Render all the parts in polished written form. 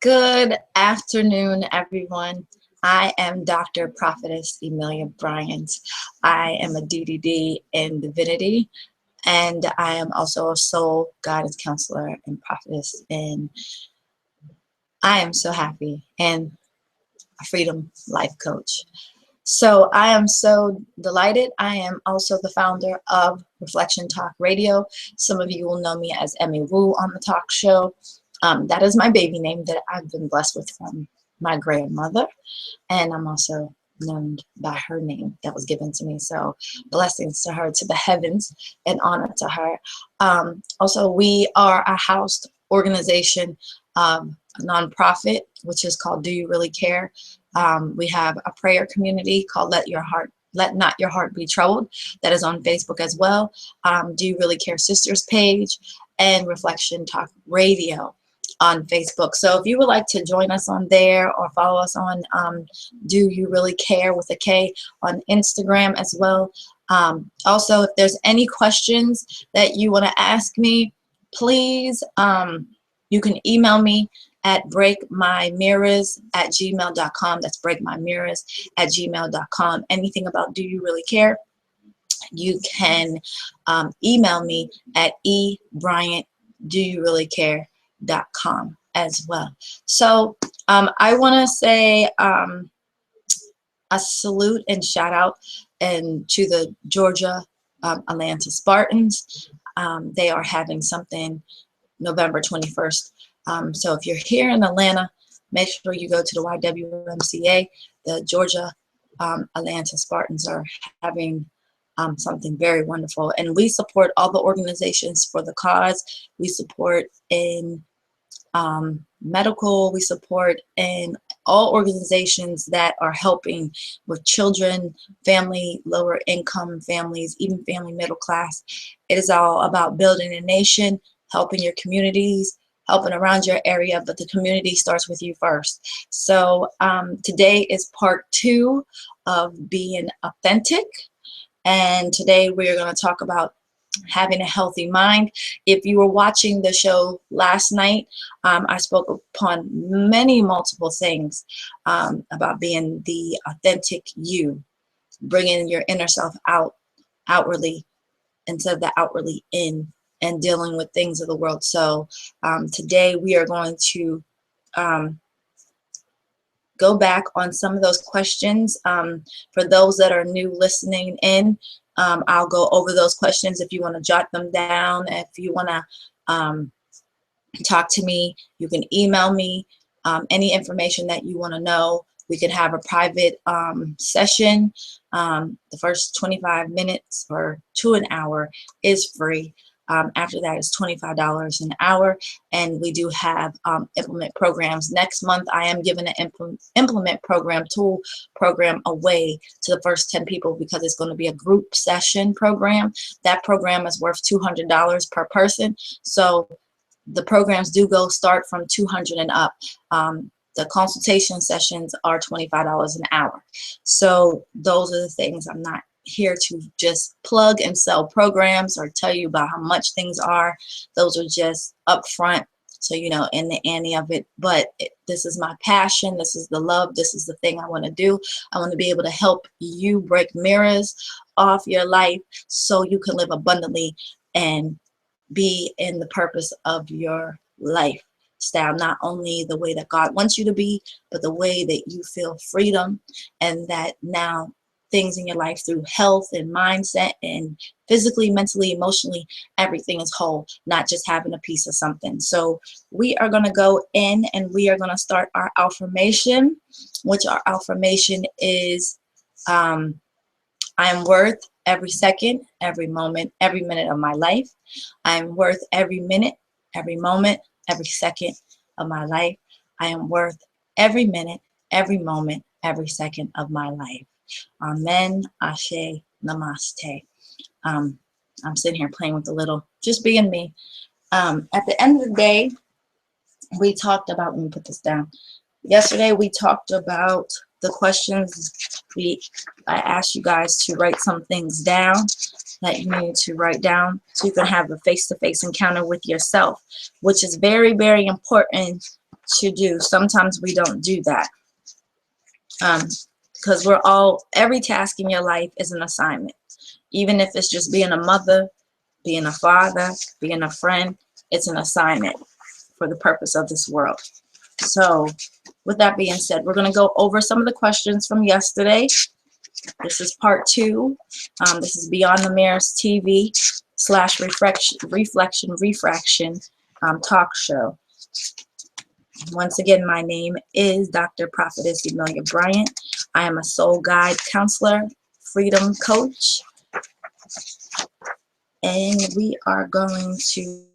Good afternoon, everyone. I am Dr. Prophetess Emilia Bryant. I am a DDD in divinity, and I am also a soul guidance counselor and prophetess. And I am so happy and a freedom life coach. So I am so delighted. I am also the founder of Reflection Talk Radio. Some of you will know me as Emmy Wu on the talk show. That is my baby name that I've been blessed with from my grandmother. And I'm also known by her name that was given to me. So blessings to her, to the heavens, and honor to her. Also, we are a housed organization, a nonprofit, which is called Do You Really Care? We have a prayer community called Let Not Your Heart Be Troubled. That is on Facebook as well. Do You Really Care Sisters page and Reflection Talk Radio on Facebook. So if you would like to join us on there or follow us on Do You Really Care with a K on Instagram as well. Also, if there's any questions that you want to ask me, please, you can email me at breakmymirrors@gmail.com. That's breakmymirrors@gmail.com. Anything about Do You Really Care, you can email me at ebryant@doyoureallycare.com as well. So I want to say a salute and shout out to the Georgia Atlanta Spartans. They are having something November 21st. So if you're here in Atlanta, make sure you go to the YWMCA. The Georgia Atlanta Spartans are having something very wonderful. And we support all the organizations for the cause. We support in medical, we support in all organizations that are helping with children, family, lower income families, even family middle class. It is all about building a nation, helping your communities, helping around your area, but the community starts with you first. So today is part 2 of being authentic. And today we're going to talk about having a healthy mind. If you were watching the show last night, I spoke upon multiple things about being the authentic you, bringing your inner self out outwardly instead of the outwardly in, and dealing with things of the world. So today we are going to go back on some of those questions. For those that are new listening in, I'll go over those questions if you want to jot them down. If you want to talk to me, you can email me any information that you want to know. We could have a private session. The first 25 minutes or to an hour is free. After that is $25 an hour, and we do have implement programs. Next month, I am giving an implement program, tool program away to the first 10 people because it's going to be a group session program. That program is worth $200 per person. So the programs do start from $200 and up. The consultation sessions are $25 an hour. So those are the things. I'm not here to just plug and sell programs or tell you about how much things are. Those are just upfront, so you know, in the ante of it. But this is my passion. This is the love. This is the thing I want to do. I want to be able to help you break mirrors off your life so you can live abundantly and be in the purpose of your lifestyle, not only the way that God wants you to be, but the way that you feel freedom, and that now things in your life through health and mindset and physically, mentally, emotionally, everything is whole, not just having a piece of something. So we are going to go in and we are going to start our affirmation, which our affirmation is I am worth every second, every moment, every minute of my life. I am worth every minute, every moment, every second of my life. I am worth every minute, every moment, every second of my life. Amen, Ashe, Namaste. I'm sitting here playing with the little, just being me. At the end of the day, we talked about, let me put this down. Yesterday, we talked about the questions. I asked you guys to write some things down that you need to write down so you can have a face-to-face encounter with yourself, which is very, very important to do. Sometimes we don't do that. Because every task in your life is an assignment. Even if it's just being a mother, being a father, being a friend, it's an assignment for the purpose of this world. So with that being said, we're going to go over some of the questions from yesterday. This is part 2. This is Beyond the Mirrors TV / Refraction talk show. Once again, my name is Dr. Prophetess Amelia Bryant. I am a soul guide counselor, freedom coach, and we are going to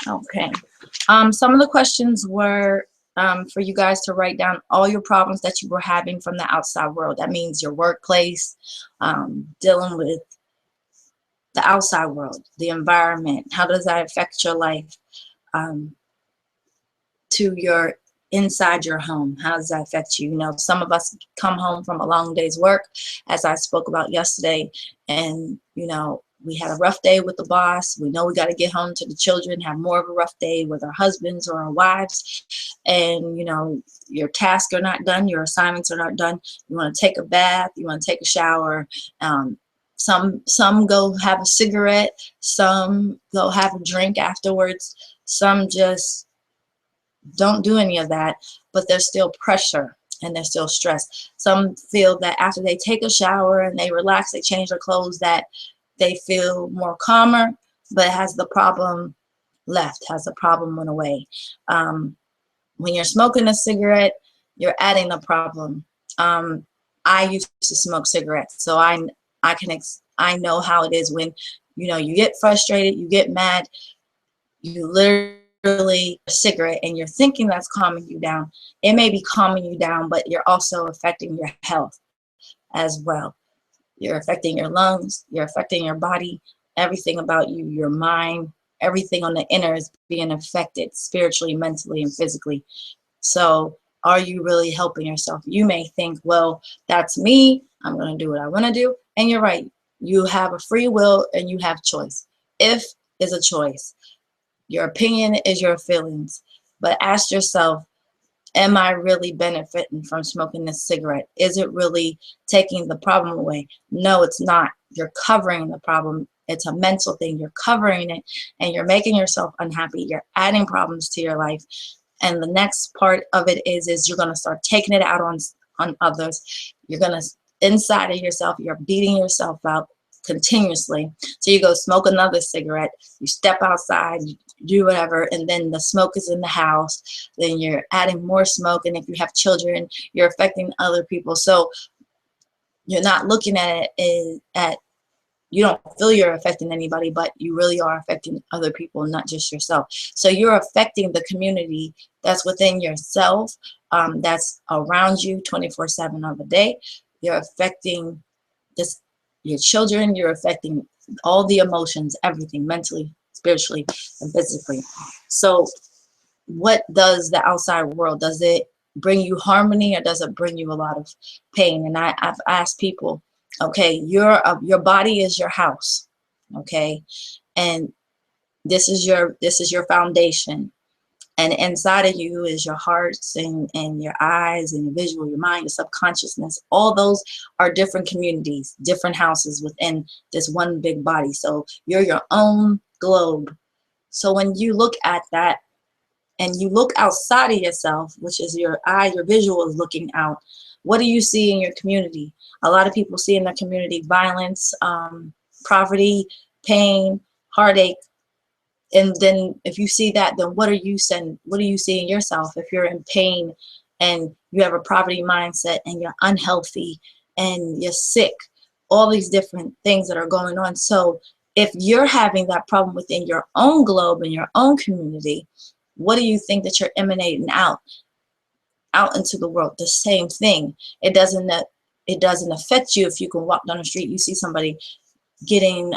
okay. Some of the questions were for you guys to write down all your problems that you were having from the outside world. That means your workplace, dealing with the outside world, the environment. How does that affect your life? To your inside your home, how does that affect you? You know, some of us come home from a long day's work, as I spoke about yesterday, and you know, we had a rough day with the boss. We know we got to get home to the children, have more of a rough day with our husbands or our wives, and you know, your tasks are not done, your assignments are not done. You want to take a bath, you want to take a shower. Some go have a cigarette, some go have a drink afterwards, some just don't do any of that, but there's still pressure and there's still stress. Some feel that after they take a shower and they relax, they change their clothes, that they feel more calmer, but has the problem left, has the problem went away. When you're smoking a cigarette, you're adding the problem. I used to smoke cigarettes, so I know how it is when, you know, you get frustrated, you get mad, you literally a cigarette and you're thinking that's calming you down. It may be calming you down, but you're also affecting your health as well. You're affecting your lungs, you're affecting your body, everything about you, your mind, everything on the inner is being affected spiritually, mentally, and physically. So are you really helping yourself? You may think, well, that's me, I'm going to do what I want to do. And you're right. You have a free will and you have choice. If is a choice. Your opinion is your feelings. But ask yourself, am I really benefiting from smoking this cigarette? Is it really taking the problem away? No, it's not. You're covering the problem. It's a mental thing. You're covering it and you're making yourself unhappy. You're adding problems to your life. And the next part of it is you're going to start taking it out on others. You're going to, inside of yourself, you're beating yourself up continuously. So you go smoke another cigarette, you step outside, you do whatever, and then the smoke is in the house. Then you're adding more smoke, and if you have children, you're affecting other people. So you're not looking at it at you don't feel you're affecting anybody, but you really are affecting other people, not just yourself. So you're affecting the community that's within yourself, that's around you 24/7 of the day. You're affecting your children. You're affecting all the emotions, everything, mentally, spiritually, and physically. So what does the outside world, does it bring you harmony or does it bring you a lot of pain? And I've asked people, okay, your body is your house, okay, and this is your foundation, and inside of you is your hearts and your eyes and your visual, your mind, your subconsciousness. All those are different communities, different houses within this one big body. So you're your own globe. So when you look at that and you look outside of yourself, which is your eye, your visual is looking out, what do you see in your community? A lot of people see in their community violence, poverty, pain, heartache. And then if you see that, then what are you saying? What do you see in yourself? If you're in pain and you have a poverty mindset and you're unhealthy and you're sick, all these different things that are going on. So if you're having that problem within your own globe and your own community, what do you think that you're emanating out into the world? The same thing. It doesn't affect you if you can walk down the street, you see somebody getting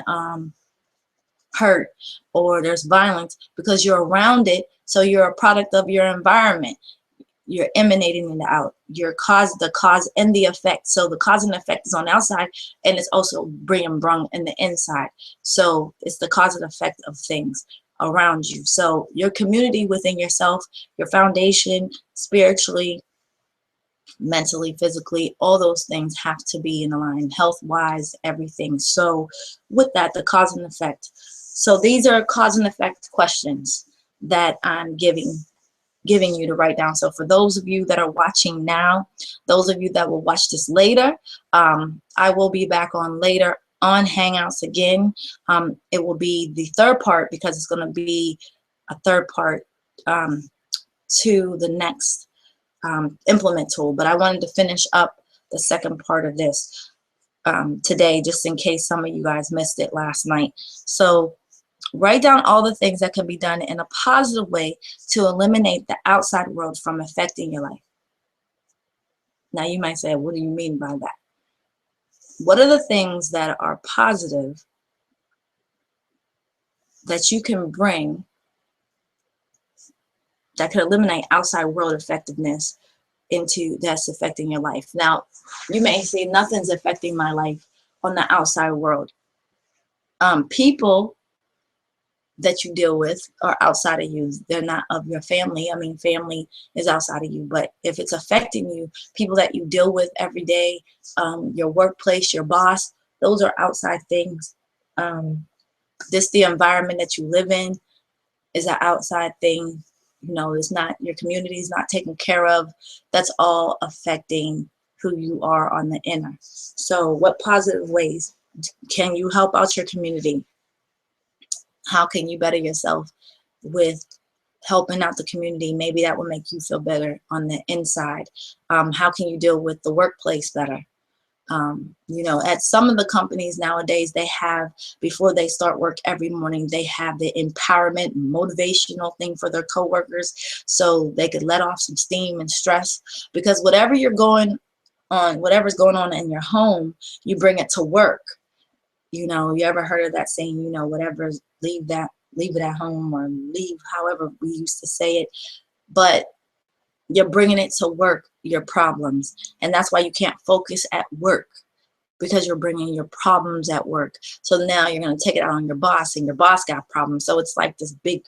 hurt or there's violence, because you're around it. So you're a product of your environment. you're emanating it out. The cause and the effect. So the cause and effect is on the outside, and it's also being brung in the inside. So it's the cause and effect of things around you. So your community within yourself, your foundation, spiritually, mentally, physically, all those things have to be in line, health-wise, everything. So with that, the cause and effect. So these are cause and effect questions that I'm giving you to write down. So for those of you that are watching now, those of you that will watch this later, I will be back on later on Hangouts again. It will be the third part, because it's going to be a third part to the next implement tool. But I wanted to finish up the second part of this today, just in case some of you guys missed it last night. So write down all the things that can be done in a positive way to eliminate the outside world from affecting your life. Now you might say, what do you mean by that? What are the things that are positive that you can bring that could eliminate outside world effectiveness that's affecting your life? Now, you may say nothing's affecting my life on the outside world. People that you deal with are outside of you. They're not of your family. I mean, family is outside of you, but if it's affecting you, people that you deal with every day, your workplace, your boss, those are outside things. The environment that you live in is an outside thing. You know, it's not, your community is not taken care of. That's all affecting who you are on the inner. So what positive ways can you help out your community? How can you better yourself with helping out the community? Maybe that will make you feel better on the inside. How can you deal with the workplace better? You know, at some of the companies nowadays, they have, before they start work every morning, they have the empowerment, motivational thing for their coworkers, so they could let off some steam and stress. Because whatever's going on in your home, you bring it to work. You know, you ever heard of that saying, you know, whatever, leave it at home, or leave, however we used to say it. But you're bringing it to work, your problems. And that's why you can't focus at work, because you're bringing your problems at work. So now you're going to take it out on your boss, and your boss got problems. So it's like this big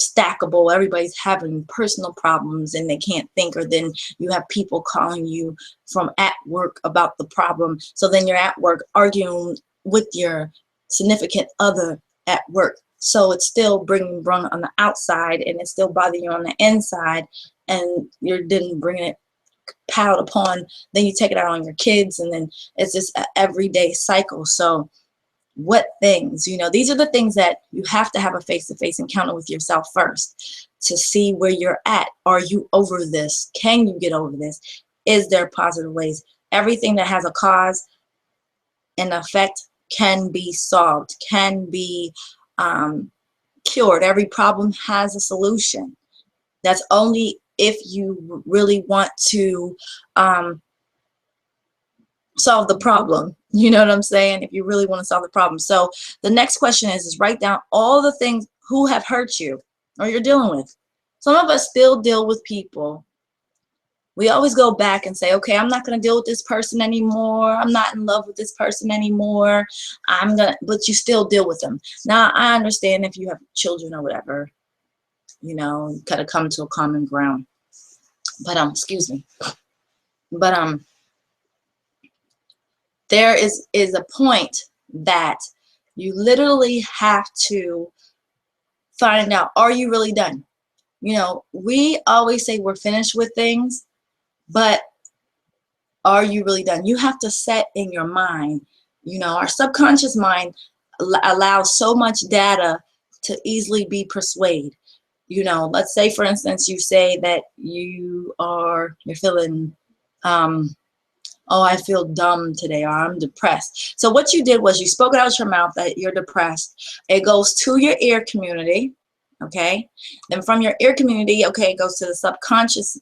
stackable, everybody's having personal problems and they can't think, or then you have people calling you from at work about the problem. So then you're at work arguing with your significant other at work. So it's still brung on the outside, and it's still bothering you on the inside, and you're then bringing it piled upon. Then you take it out on your kids, and then it's just an everyday cycle. So what things, you know, these are the things that you have to have a face-to-face encounter with yourself first to see where you're at. Are you over this? Can you get over this? Is there positive ways? Everything that has a cause and effect can be solved, can be cured. Every problem has a solution. That's only if you really want to solve the problem. You know what I'm saying? If you really want to solve the problem. So the next question is write down all the things who have hurt you or you're dealing with. Some of us still deal with people. We always go back and say, okay, I'm not going to deal with this person anymore. I'm not in love with this person anymore. But you still deal with them. Now, I understand if you have children or whatever, you know, you gotta come to a common ground. But excuse me. But there is a point that you literally have to find out, are you really done? You know, we always say we're finished with things, but are you really done? You have to set in your mind, you know, our subconscious mind allows so much data to easily be persuaded. You know, let's say, for instance, you say that you're feeling, oh, I feel dumb today, or I'm depressed. So what you did was you spoke it out your mouth that you're depressed. It goes to your ear community, okay? Then from your ear community, okay, it goes to the subconscious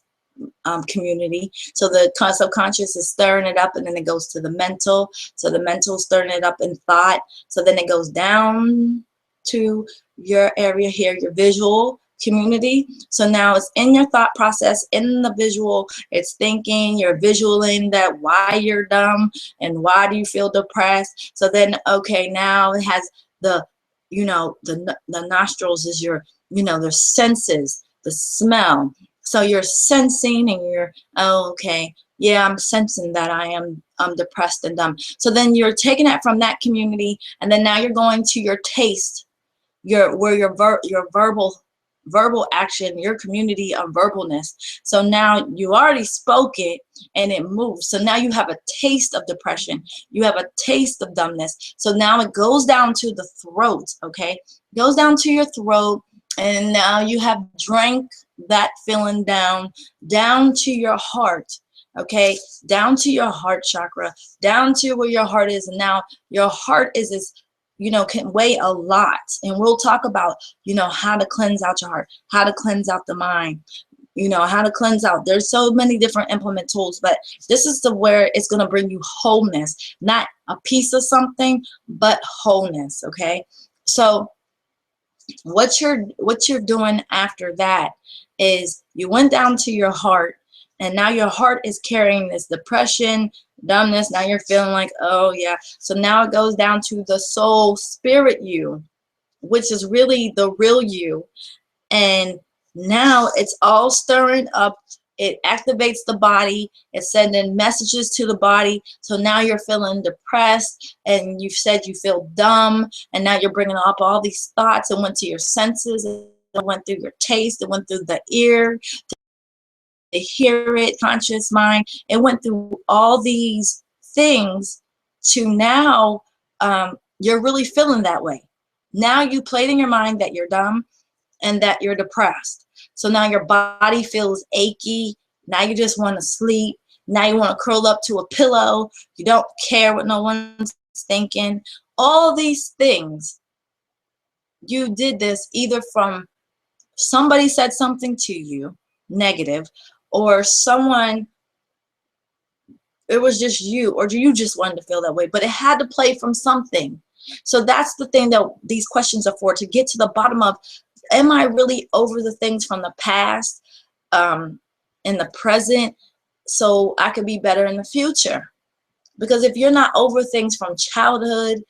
community. So the subconscious is stirring it up, and then it goes to the mental. So the mental is stirring it up in thought. So then it goes down to your area here, your visual community. So now it's in your thought process, in the visual, it's thinking, you're visualing that why you're dumb and why do you feel depressed. So then, okay, now it has the, you know, the nostrils is your, you know, the senses, the smell. So you're sensing and you're, oh, okay, yeah, I'm sensing that I'm depressed and dumb. So then you're taking it from that community, and then now you're going to your taste, your verbal action, your community of verbalness. So now you already spoke it and it moves. So now you have a taste of depression. You have a taste of dumbness. So now it goes down to the throat, okay? It goes down to your throat, and now you have drank that feeling down to your heart, okay? Down to your heart chakra, down to where your heart is. And now your heart is you know, can weigh a lot. And we'll talk about, you know, how to cleanse out your heart, how to cleanse out the mind, you know, how to cleanse out. There's so many different implement tools, but this is the where it's going to bring you wholeness, not a piece of something, but wholeness. Okay. So what you're doing after that is you went down to your heart, and now your heart is carrying this depression, dumbness. Now you're feeling like, oh yeah. So now it goes down to the soul spirit you, which is really the real you. And now it's all stirring up. It activates the body. It's sending messages to the body. So now you're feeling depressed, and you've said you feel dumb, and now you're bringing up all these thoughts. It went to your senses. It went through your taste. It went through the ear, to hear it, conscious mind. It went through all these things to now you're really feeling that way. Now you played in your mind that you're dumb and that you're depressed. So now your body feels achy. Now you just want to sleep. Now you want to curl up to a pillow. You don't care what no one's thinking. All these things, you did this either from somebody said something to you negative, or someone, it was just you, or you just wanted to feel that way, but it had to play from something. So that's the thing that these questions are for, to get to the bottom of, am I really over the things from the past, in the present, so I could be better in the future? Because if you're not over things from childhood,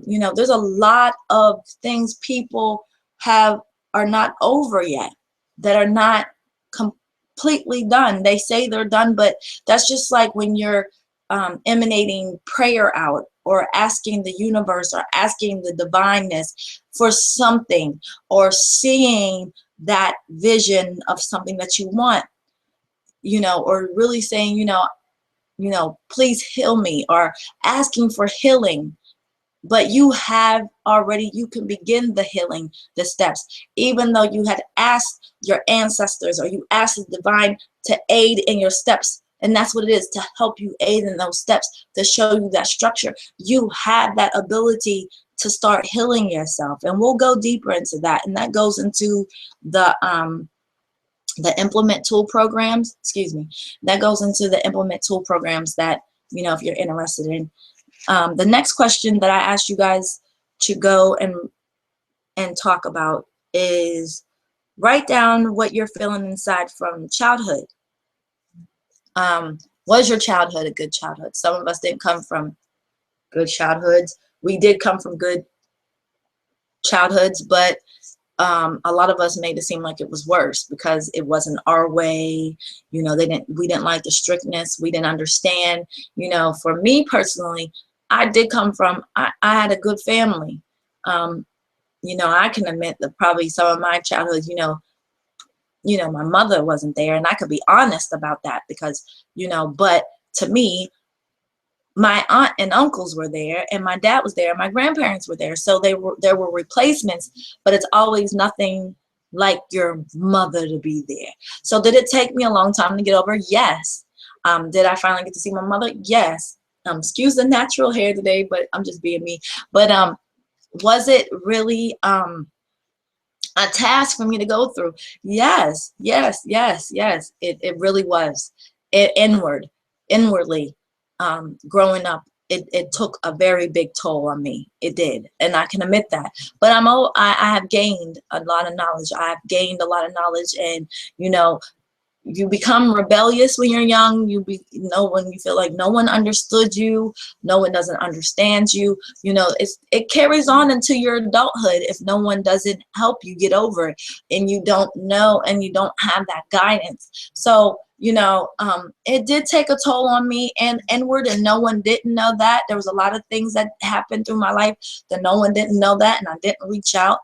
you know, there's a lot of things people are not over yet, that are not completely done. They say they're done, but that's just like when you're emanating prayer out, or asking the universe, or asking the divineness for something, or seeing that vision of something that you want, you know, or really saying, you know, please heal me, or asking for healing. But you have already, you can begin the healing, the steps, even though you had asked your ancestors, or you asked the divine to aid in your steps. And that's what it is, to help you aid in those steps, to show you that structure. You have that ability to start healing yourself. And we'll go deeper into that. And that goes into the implement tool programs, excuse me, that goes into the implement tool programs that, you know, if you're interested in. The next question that I asked you guys to go and talk about is, write down what you're feeling inside from childhood. Was your childhood a good childhood? Some of us didn't come from good childhoods. We did come from good childhoods, but a lot of us made it seem like it was worse because it wasn't our way. You know, we didn't like the strictness. We didn't understand. You know, for me personally, I did come from, I had a good family. You know, I can admit that probably some of my childhood, you know, my mother wasn't there, and I could be honest about that because, you know, but to me, my aunt and uncles were there, and my dad was there, and my grandparents were there. So there were replacements, but it's always nothing like your mother to be there. So did it take me a long time to get over? Yes. Did I finally get to see my mother? Yes. Excuse the natural hair today, but I'm just being me. But was it really a task for me to go through? Yes, yes, yes, yes. It really was. Inwardly, growing up it took a very big toll on me. It did, and I can admit that. But I have gained a lot of knowledge. I've gained a lot of knowledge, and you know, you become rebellious when you're young. When you feel like no one understood you, no one doesn't understand you. You know, it carries on into your adulthood if no one doesn't help you get over it, and you don't know, and you don't have that guidance. So, you know, it did take a toll on me, and inward, and no one didn't know that. There was a lot of things that happened through my life that no one didn't know that, and I didn't reach out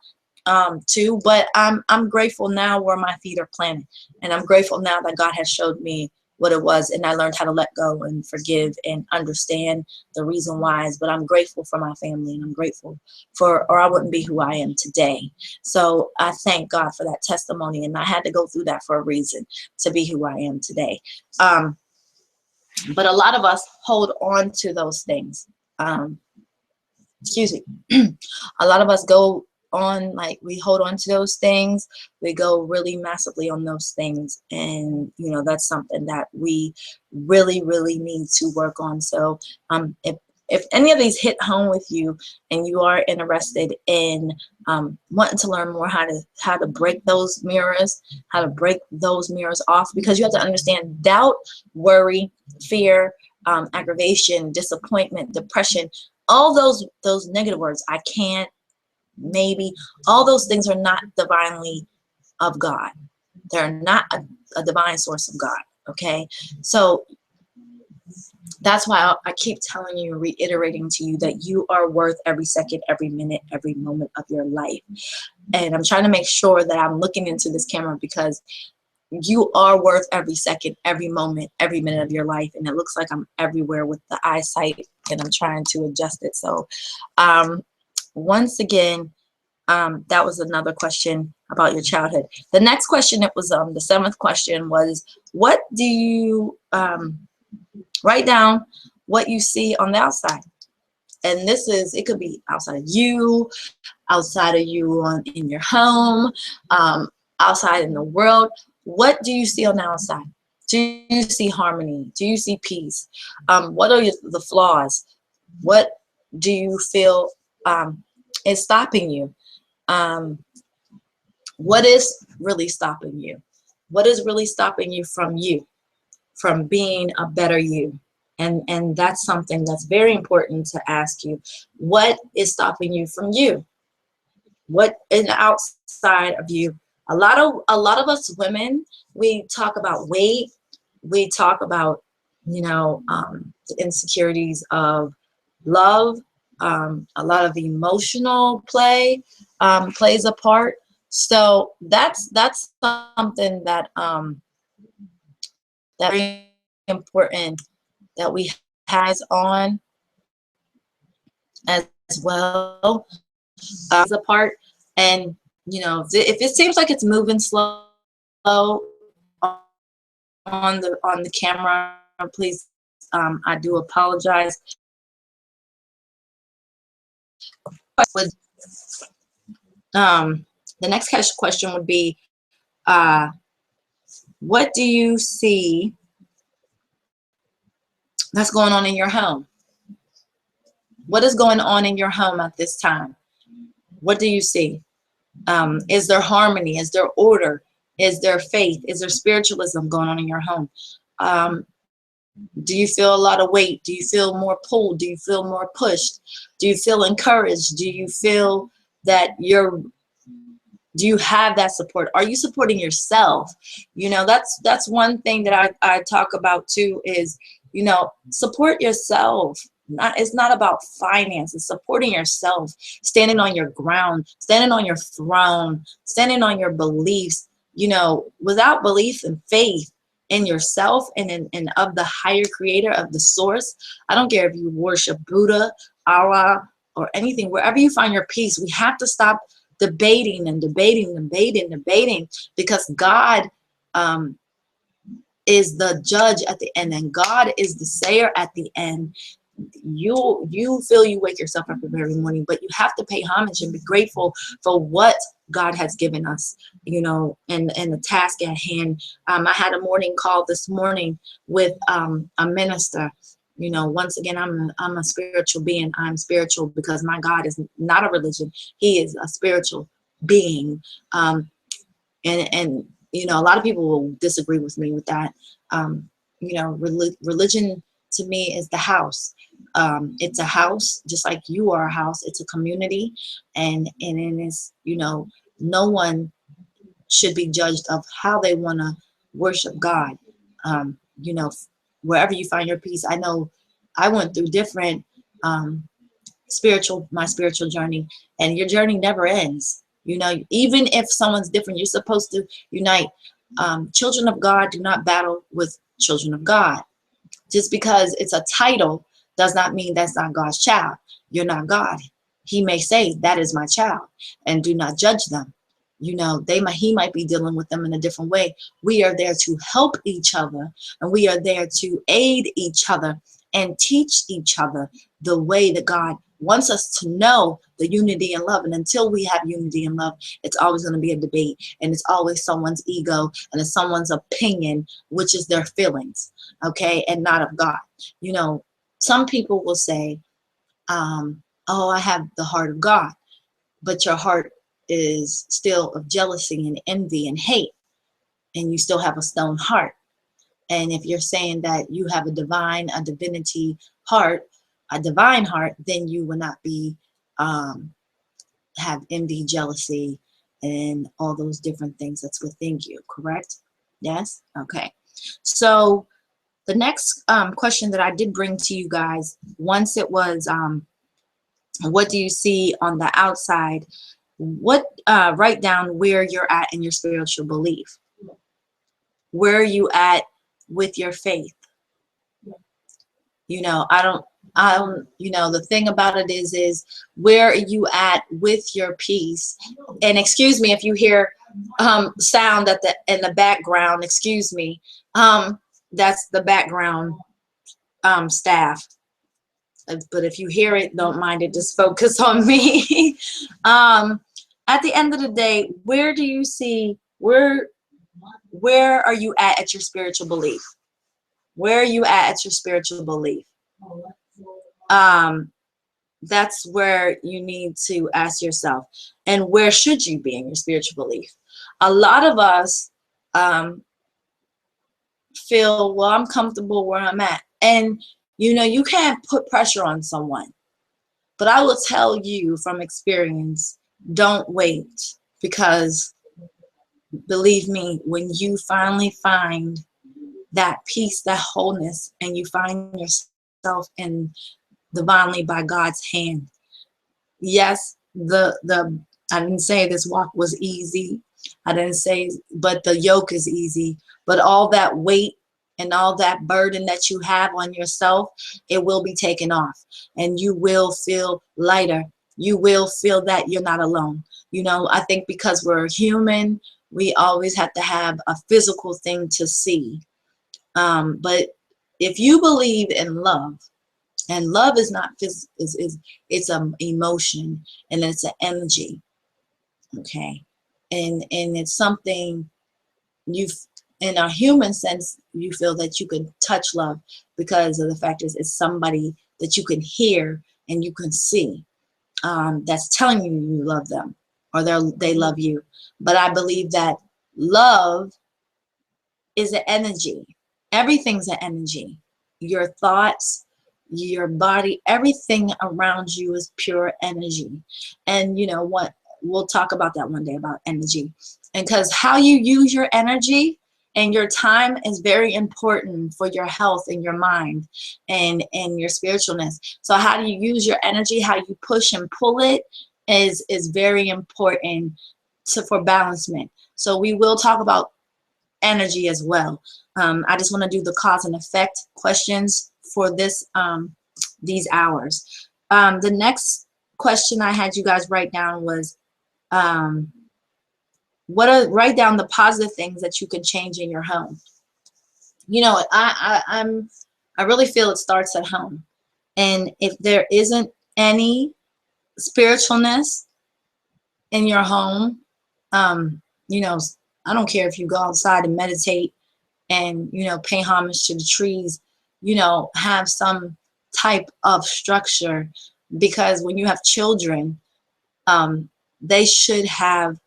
too. But I'm grateful now where my feet are planted, and I'm grateful now that God has showed me what it was, and I learned how to let go and forgive and understand the reason whys. But I'm grateful for my family, and I'm grateful or I wouldn't be who I am today. So I thank God for that testimony, and I had to go through that for a reason to be who I am today. But a lot of us hold on to those things. Excuse me. A lot of us go on, like, we hold on to those things. We go really massively on those things, and you know, that's something that we really need to work on. So if any of these hit home with you, and you are interested in wanting to learn more how to break those mirrors, off, because you have to understand doubt, worry, fear, aggravation, disappointment, depression, all those negative words, I can't, maybe, all those things are not divinely of God. They're not a divine source of God. Okay, so that's why I keep telling you, reiterating to you, that you are worth every second, every minute, every moment of your life. And I'm trying to make sure that I'm looking into this camera, because you are worth every second, every moment, every minute of your life. And it looks like I'm everywhere with the eyesight, and I'm trying to adjust it. So once again, that was another question about your childhood. The next question, it was the seventh question, was, what do you write down what you see on the outside? And this is, it could be outside of you in your home, outside in the world. What do you see on the outside? Do you see harmony? Do you see peace? What are the flaws? What do you feel is stopping you? What is really stopping you? What is really stopping you, from being a better you? And that's something that's very important to ask you. What is stopping you from you? What is outside of you? A lot of us women, we talk about weight. We talk about, you know, the insecurities of love. A lot of emotional play plays a part. So that's something that that's very important that we has on as well, as a part. And you know, if it seems like it's moving slow on the camera, please, I do apologize. With the next question would be, what do you see that's going on in your home? What is going on in your home at this time? What do you see? Is there harmony? Is there order? Is there faith? Is there spiritualism going on in your home? Do you feel a lot of weight? Do you feel more pulled? Do you feel more pushed? Do you feel encouraged? Do you feel that do you have that support? Are you supporting yourself? You know, that's one thing that I talk about too, is, you know, support yourself. It's not about finance. It's supporting yourself, standing on your ground, standing on your throne, standing on your beliefs. You know, without belief and faith in yourself and of the higher creator, of the source. I don't care if you worship Buddha, Allah, or anything, wherever you find your peace, we have to stop debating, because God is the judge at the end, and God is the sayer at the end. You feel you wake yourself up every morning, but you have to pay homage and be grateful for what God has given us, you know, and the task at hand. I had a morning call this morning with a minister, You know, once again, I'm a spiritual being. I'm spiritual because my God is not a religion. He is a spiritual being. And you know, a lot of people will disagree with me with that. You know, religion to me is the house. It's a house, just like you are a house. It's a community, and it is, you know, no one should be judged of how they want to worship God. You know, wherever you find your peace. I know I went through different my spiritual journey, and your journey never ends. You know, even if someone's different, you're supposed to unite. Children of God do not battle with children of God. Just because it's a title does not mean that's not God's child. You're not God. He may say, that is my child, and do not judge them. You know, he might be dealing with them in a different way. We are there to help each other, and we are there to aid each other and teach each other the way that God wants us to know, the unity and love. And until we have unity and love, it's always going to be a debate, and it's always someone's ego and it's someone's opinion, which is their feelings, okay, and not of God. You know, some people will say, oh, I have the heart of God, but your heart is still of jealousy and envy and hate, and you still have a stone heart. And if you're saying that you have a divinity heart, a divine heart, then you will not be have envy, jealousy, and all those different things that's within you, correct? Yes? Okay. So the next question that I did bring to you guys, once it was, what do you see on the outside? Write down where you're at in your spiritual belief. Where are you at with your faith? You know, I don't, you know, the thing about it is where are you at with your peace? And excuse me if you hear sound in the background, excuse me. That's the background staff. But if you hear it, don't mind it, just focus on me. At the end of the day, where do you see, where are you at your spiritual belief? Where are you at your spiritual belief? That's where you need to ask yourself. And where should you be in your spiritual belief? A lot of us feel, well, I'm comfortable where I'm at. And, you know, you can't put pressure on someone. But I will tell you from experience, don't wait, because believe me, when you finally find that peace, that wholeness, and you find yourself in divinely by God's hand. Yes, I didn't say this walk was easy. I didn't say, but the yoke is easy. But all that weight and all that burden that you have on yourself, it will be taken off, and you will feel lighter. You will feel that you're not alone. You know, I think because we're human, we always have to have a physical thing to see. But if you believe in love, and love is not physical, it's an emotion, and it's an energy, okay, and it's something you, in a human sense, you feel that you can touch love because of the fact is it's somebody that you can hear and you can see, that's telling you you love them, or they love you. But I believe that love is an energy. Everything's an energy. Your thoughts, your body, everything around you is pure energy. And you know what? We'll talk about that one day, about energy. And because how you use your energy and your time is very important for your health and your mind and your spiritualness. So how do you use your energy? How you push and pull it is very important for balancement. So we will talk about energy as well. I just want to do the cause and effect questions for these hours. The next question I had you guys write down was, write down the positive things that you can change in your home. You know, I really feel it starts at home. And if there isn't any spiritualness in your home, you know, I don't care if you go outside and meditate and, you know, pay homage to the trees. have some type of structure, because when you have children, they should have,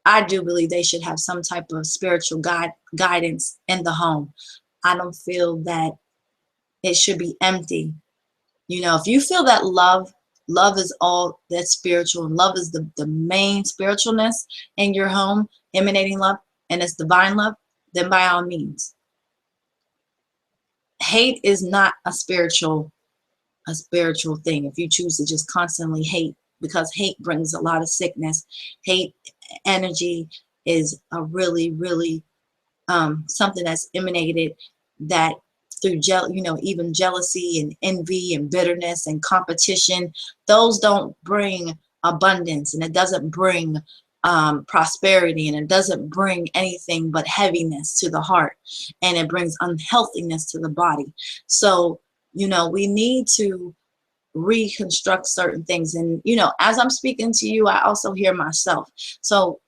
I do believe they should have some type of spiritual guidance in the home. I don't feel that it should be empty. If you feel that love is all that's spiritual, and love is the main spiritualness in your home, emanating love, and it's divine love, then by all means. Hate is not a spiritual thing. If you choose to just constantly hate, because hate brings a lot of sickness. Hate energy is a really, really something that's emanated that through even jealousy and envy and bitterness and competition. Those don't bring abundance, and it doesn't bring prosperity, and it doesn't bring anything but heaviness to the heart, and it brings unhealthiness to the body. So we need to reconstruct certain things. And as I'm speaking to you, I also hear myself. So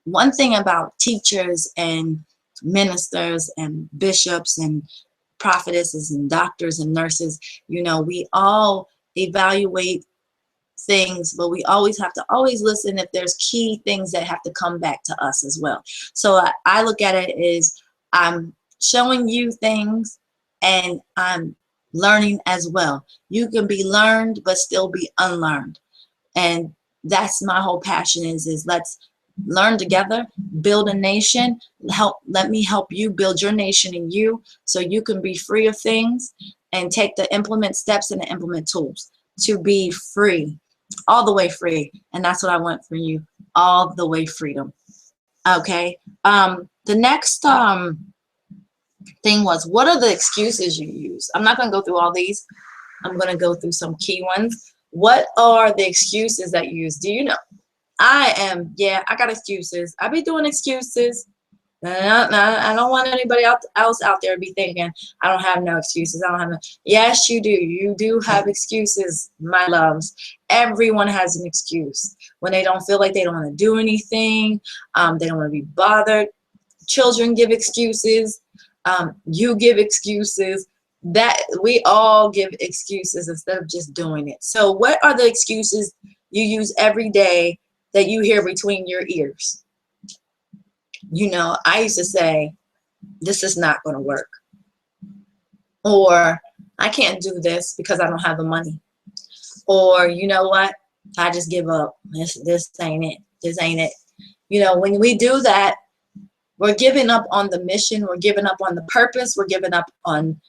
one thing about teachers and ministers and bishops and prophetesses and doctors and nurses, we all evaluate things, but we always have to listen if there's key things that have to come back to us as well. So I look at it as I'm showing you things, and I'm learning as well. You can be learned but still be unlearned, and that's my whole passion is let's learn together, build a nation. Let me help you build your nation in you, so you can be free of things and take the implement steps and the implement tools to be free, all the way free. And that's what I want for you, all the way freedom. Okay. The next thing was, what are the excuses you use? I'm not going to go through all these. I'm going to go through some key ones. What are the excuses that you use? Do you know? I got excuses. I be doing excuses. I don't want anybody else out there to be thinking I don't have no excuses. I don't have no. Yes, you do. You do have excuses, my loves. Everyone has an excuse when they don't feel like they don't want to do anything. They don't want to be bothered. Children give excuses. You give excuses. That we all give excuses instead of just doing it. So what are the excuses you use every day that you hear between your ears? I used to say, this is not going to work. Or I can't do this because I don't have the money. Or you know what? I just give up. This ain't it. This ain't it. When we do that, we're giving up on the mission. We're giving up on the purpose. We're giving up on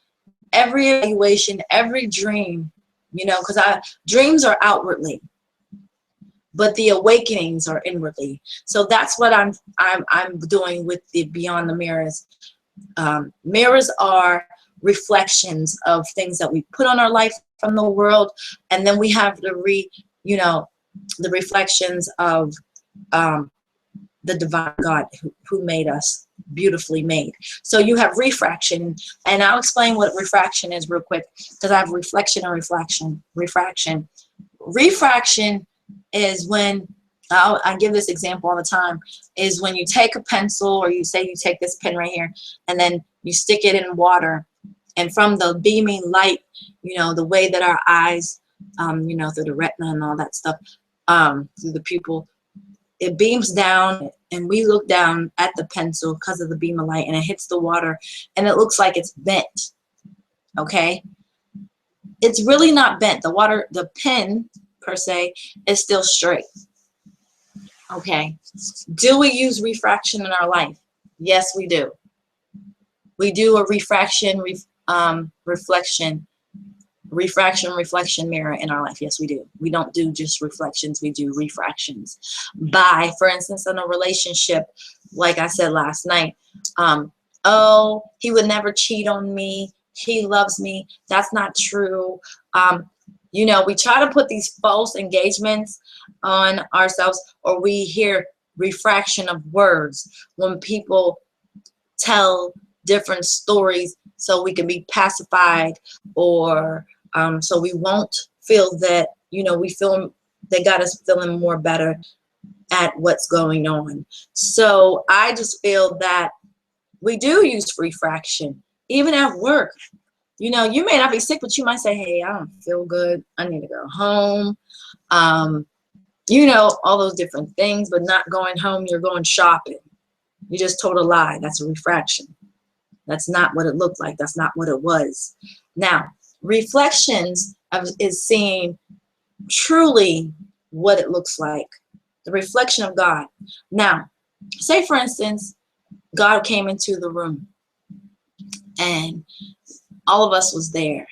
every evaluation, every dream, because our dreams are outwardly, but the awakenings are inwardly. So that's what I'm doing with the Beyond the Mirrors. Mirrors are reflections of things that we put on our life from the world, and then we have the reflections of the divine God who made us beautifully made. So you have refraction, and I'll explain what refraction is real quick, because I have reflection and refraction. Refraction is when, I give this example all the time, is when you take a pencil, or you say you take this pen right here, and then you stick it in water, and from the beaming light, the way that our eyes, through the retina and all that stuff, through the pupil, it beams down, and we look down at the pencil because of the beam of light, and it hits the water, and it looks like it's bent. Okay? It's really not bent. The pen per se is still straight. Okay? Do we use refraction in our life? Yes, we do. We do a refraction reflection mirror in our life. Yes, we do. We don't do just reflections. We do refractions. For instance, in a relationship, like I said last night, oh, he would never cheat on me. He loves me. That's not true. We try to put these false engagements on ourselves, or we hear refraction of words when people tell different stories so we can be pacified, or so we won't feel that, they got us feeling more better at what's going on. So I just feel that we do use refraction, even at work. You know, you may not be sick, but you might say, hey, I don't feel good. I need to go home. You know, all those different things, but not going home, you're going shopping. You just told a lie. That's a refraction. That's not what it looked like. That's not what it was. Now, reflections is seeing truly what it looks like. The reflection of God. Now, say for instance, God came into the room and all of us was there.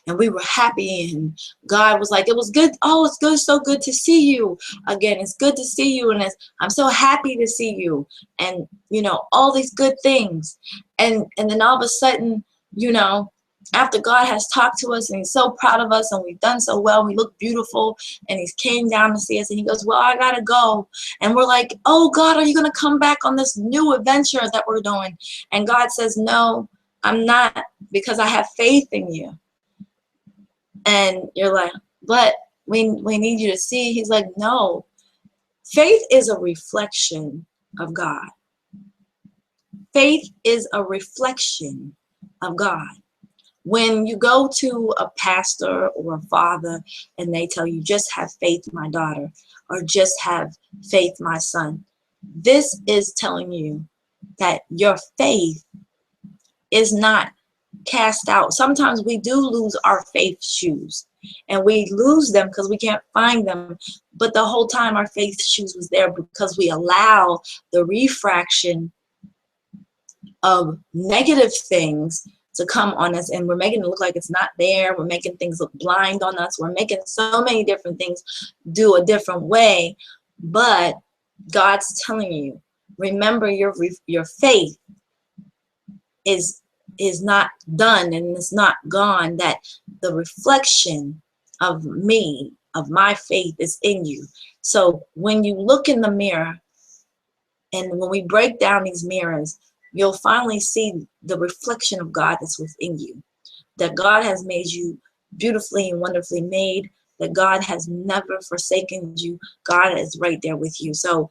And we were happy, and God was like, it was good. Oh, it's good, so good to see you again. It's good to see you, and I'm so happy to see you, and you know, all these good things. And then all of a sudden, you know, after God has talked to us and he's so proud of us and we've done so well, we look beautiful, and he's came down to see us, and he goes, well, I gotta go. And we're like, oh God, are you gonna come back on this new adventure that we're doing? And God says, no, I'm not, because I have faith in you. And you're like, but we need you to see. He's like, no, faith is a reflection of God. Faith is a reflection of God. When you go to a pastor or a father and they tell you, just have faith, my daughter, or just have faith, my son, this is telling you that your faith is not cast out. Sometimes we do lose our faith shoes, and we lose them because we can't find them, but the whole time our faith shoes was there because we allow the refraction of negative things to come on us, and we're making it look like it's not there. We're making things look blind on us. We're making so many different things do a different way, but God's telling you, remember, your faith is not done and it's not gone, that the reflection of me, of my faith, is in you. So when you look in the mirror, and when we break down these mirrors, you'll finally see the reflection of God that's within you, that God has made you beautifully and wonderfully made, that God has never forsaken you. God is right there with you. So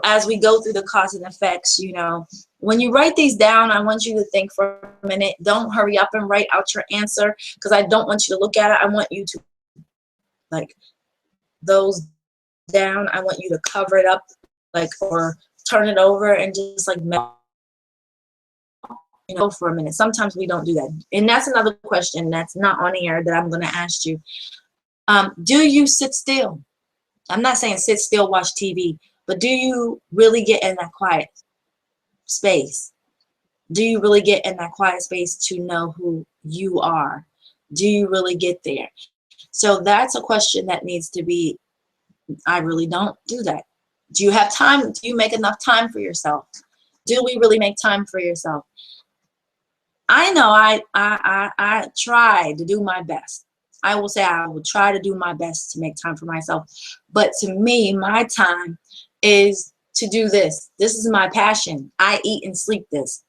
as we go through the cause and effects, you know, when you write these down, I want you to think for a minute. Don't hurry up and write out your answer, because I don't want you to look at it. I want you to, like, those down. I want you to cover it up, like, or turn it over and just like, you know, for a minute. Sometimes we don't do that. And that's another question that's not on air that I'm going to ask you. Do you sit still? I'm not saying sit still, watch TV, but do you really get in that quiet space? Do you really get in that quiet space to know who you are? Do you really get there? So that's a question that needs to be, I really don't do that. Do you have time? Do you make enough time for yourself? Do we really make time for yourself? I know I try to do my best. I will say I will try to do my best to make time for myself. But to me, my time is to do this. This is my passion. I eat and sleep this.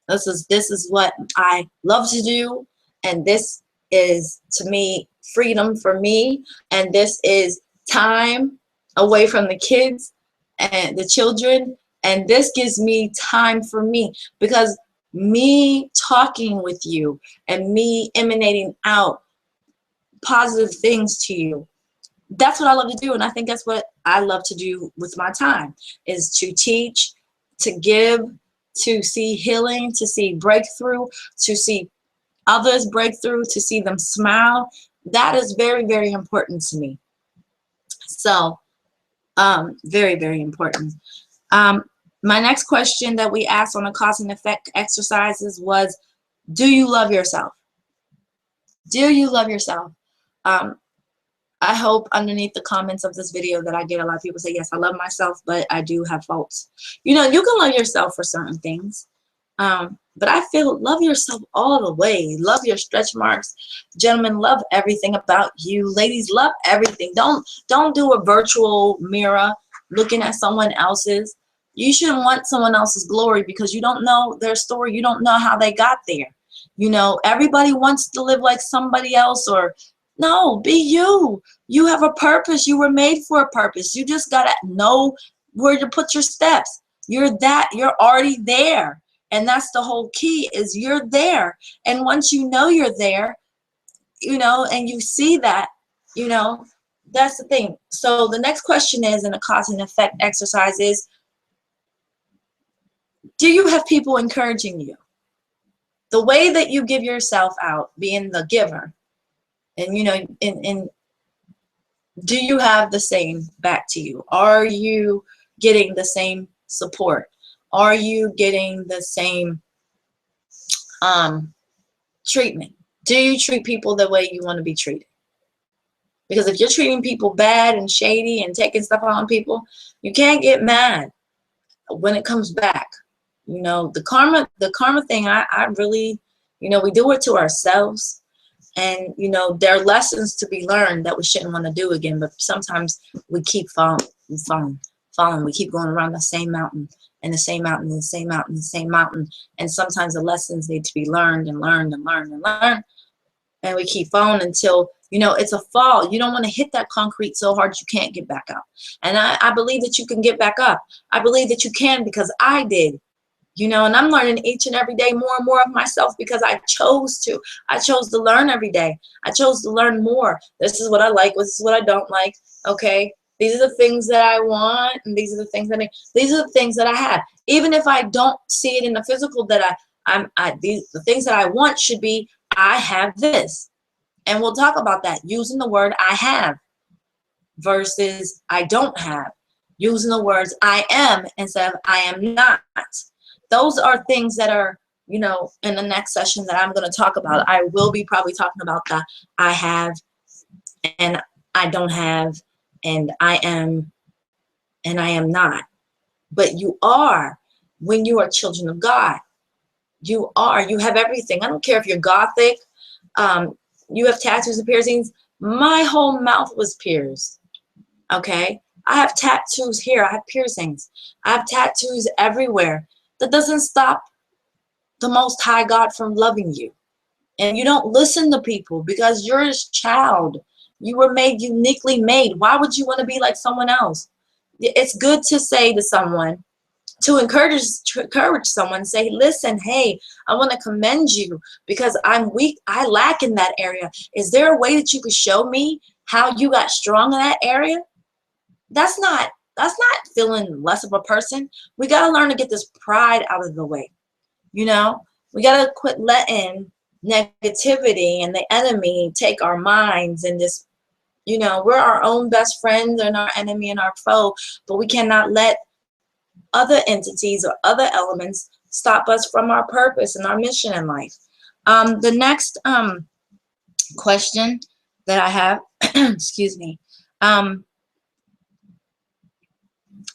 This is what I love to do. And this is, to me, freedom for me. And this is time away from the kids and the children. And this gives me time for me, because me talking with you and me emanating out positive things to you, that's what I love to do. And I think that's what I love to do with my time, is to teach, to give, to see healing, to see breakthrough, to see others break through, to see them smile. That is very, very important to me. So very, very important. My next question that we asked on the cause and effect exercises was, do you love yourself? Do you love yourself? I hope underneath the comments of this video that I get a lot of people say, yes, I love myself, but I do have faults. You know, you can love yourself for certain things. But I feel, love yourself all the way. Love your stretch marks. Gentlemen, love everything about you. Ladies, love everything. Don't do a virtual mirror looking at someone else's. You shouldn't want someone else's glory, because you don't know their story. You don't know how they got there. You know, everybody wants to live like somebody else, or no, be you. You have a purpose. You were made for a purpose. You just got to know where to put your steps. You're already there. And that's the whole key, is you're there. And once you know you're there, you know, and you see that, you know, that's the thing. So the next question is, in a cause and effect exercise, is, do you have people encouraging you? The way that you give yourself out, being the giver, and, you know, and do you have the same back to you? Are you getting the same support? Are you getting the same treatment? Do you treat people the way you want to be treated? Because if you're treating people bad and shady and taking stuff on people, you can't get mad when it comes back. You know, the karma thing, I really, you know, we do it to ourselves. And, you know, there are lessons to be learned that we shouldn't want to do again. But sometimes we keep falling. We keep going around the same mountain and the same mountain and the same mountain and the same mountain. And sometimes the lessons need to be learned and learned and learned and learned. And we keep falling until, you know, it's a fall. You don't want to hit that concrete so hard you can't get back up. And I believe that you can get back up. I believe that you can, because I did. You know, and I'm learning each and every day more and more of myself, because I chose to. I chose to learn every day. I chose to learn more. This is what I like. This is what I don't like. Okay. These are the things that I want, and these are the things that these are the things that I have. Even if I don't see it in the physical, that the things that I want should be, I have this. And we'll talk about that, using the word I have versus I don't have. Using the words I am instead of I am not. Those are things that are, you know, in the next session that I'm going to talk about. I will be probably talking about the I have and I don't have and I am and I am not. But you are, when you are children of God. You are. You have everything. I don't care if you're Gothic. You have tattoos and piercings. My whole mouth was pierced. Okay? I have tattoos here. I have piercings. I have tattoos everywhere. That doesn't stop the Most High God from loving you. And you don't listen to people, because you're His child. You were made, uniquely made. Why would you want to be like someone else? It's good to say to someone, to encourage someone, say, listen, hey, I want to commend you because I'm weak. I lack in that area. Is there a way that you could show me how you got strong in that area? That's not feeling less of a person. We got to learn to get this pride out of the way. You know, we got to quit letting negativity and the enemy take our minds, and this, you know, we're our own best friends and our enemy and our foe, but we cannot let other entities or other elements stop us from our purpose and our mission in life. The next question that I have, excuse me,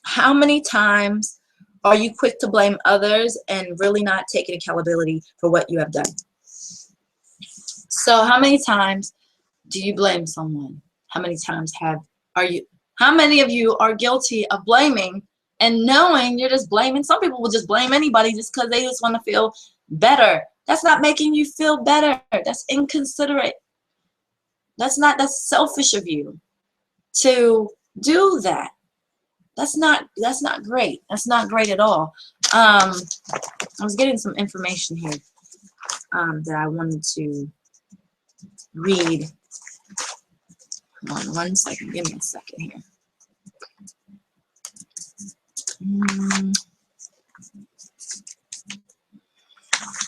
how many times are you quick to blame others and really not taking accountability for what you have done? So how many times do you blame someone? How many times how many of you are guilty of blaming and knowing you're just blaming? Some people will just blame anybody just because they just want to feel better. That's not making you feel better. That's inconsiderate. That's selfish of you to do that. That's not great. That's not great at all. I was getting some information here that I wanted to read. Hold on 1 second. Give me a second here.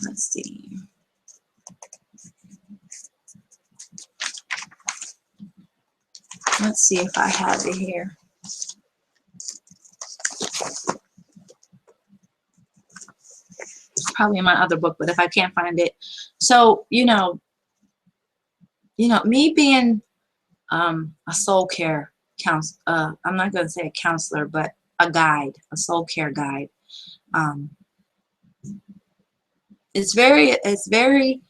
Let's see. Let's see if I have it here. It's probably in my other book, but if I can't find it. So, you know, me being a soul care counselor, I'm not going to say a counselor, but a guide, a soul care guide. It's very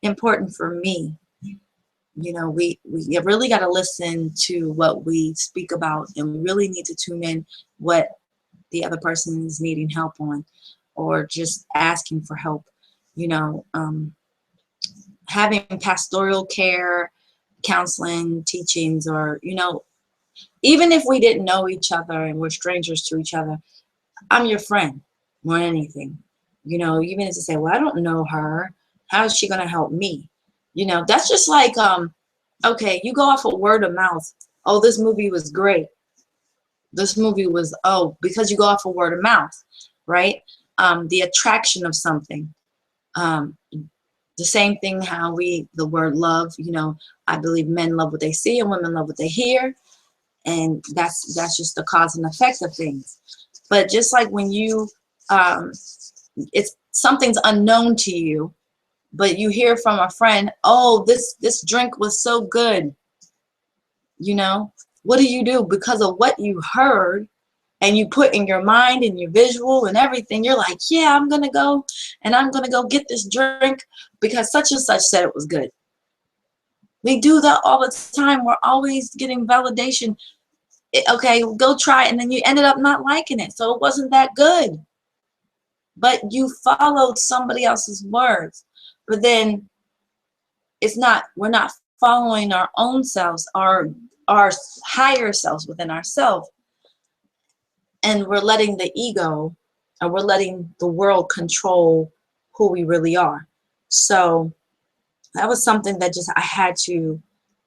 important for me. You know, we really got to listen to what we speak about, and we really need to tune in what the other person is needing help on, or just asking for help. You know, having pastoral care, counseling, teachings, or, you know, even if we didn't know each other and we're strangers to each other, I'm your friend more than anything. You know, even to say, well, I don't know her. How is she going to help me? You know, that's just like, okay, you go off of word of mouth. Oh, this movie was great. This movie was, oh, because you go off of word of mouth, right? The attraction of something. Um, the same thing how the word love, you know, I believe men love what they see and women love what they hear. And that's just the cause and effect of things. But just like when you, it's something's unknown to you, but you hear from a friend, oh, this drink was so good. You know, what do? Because of what you heard and you put in your mind and your visual and everything, you're like, yeah, I'm going to go and I'm going to go get this drink because such and such said it was good. We do that all the time. We're always getting validation. Okay, go try it. And then you ended up not liking it. So it wasn't that good. But you followed somebody else's words. But then we're not following our own selves, our higher selves within ourselves. And we're letting the ego, or we're letting the world control who we really are. So that was something that just I had to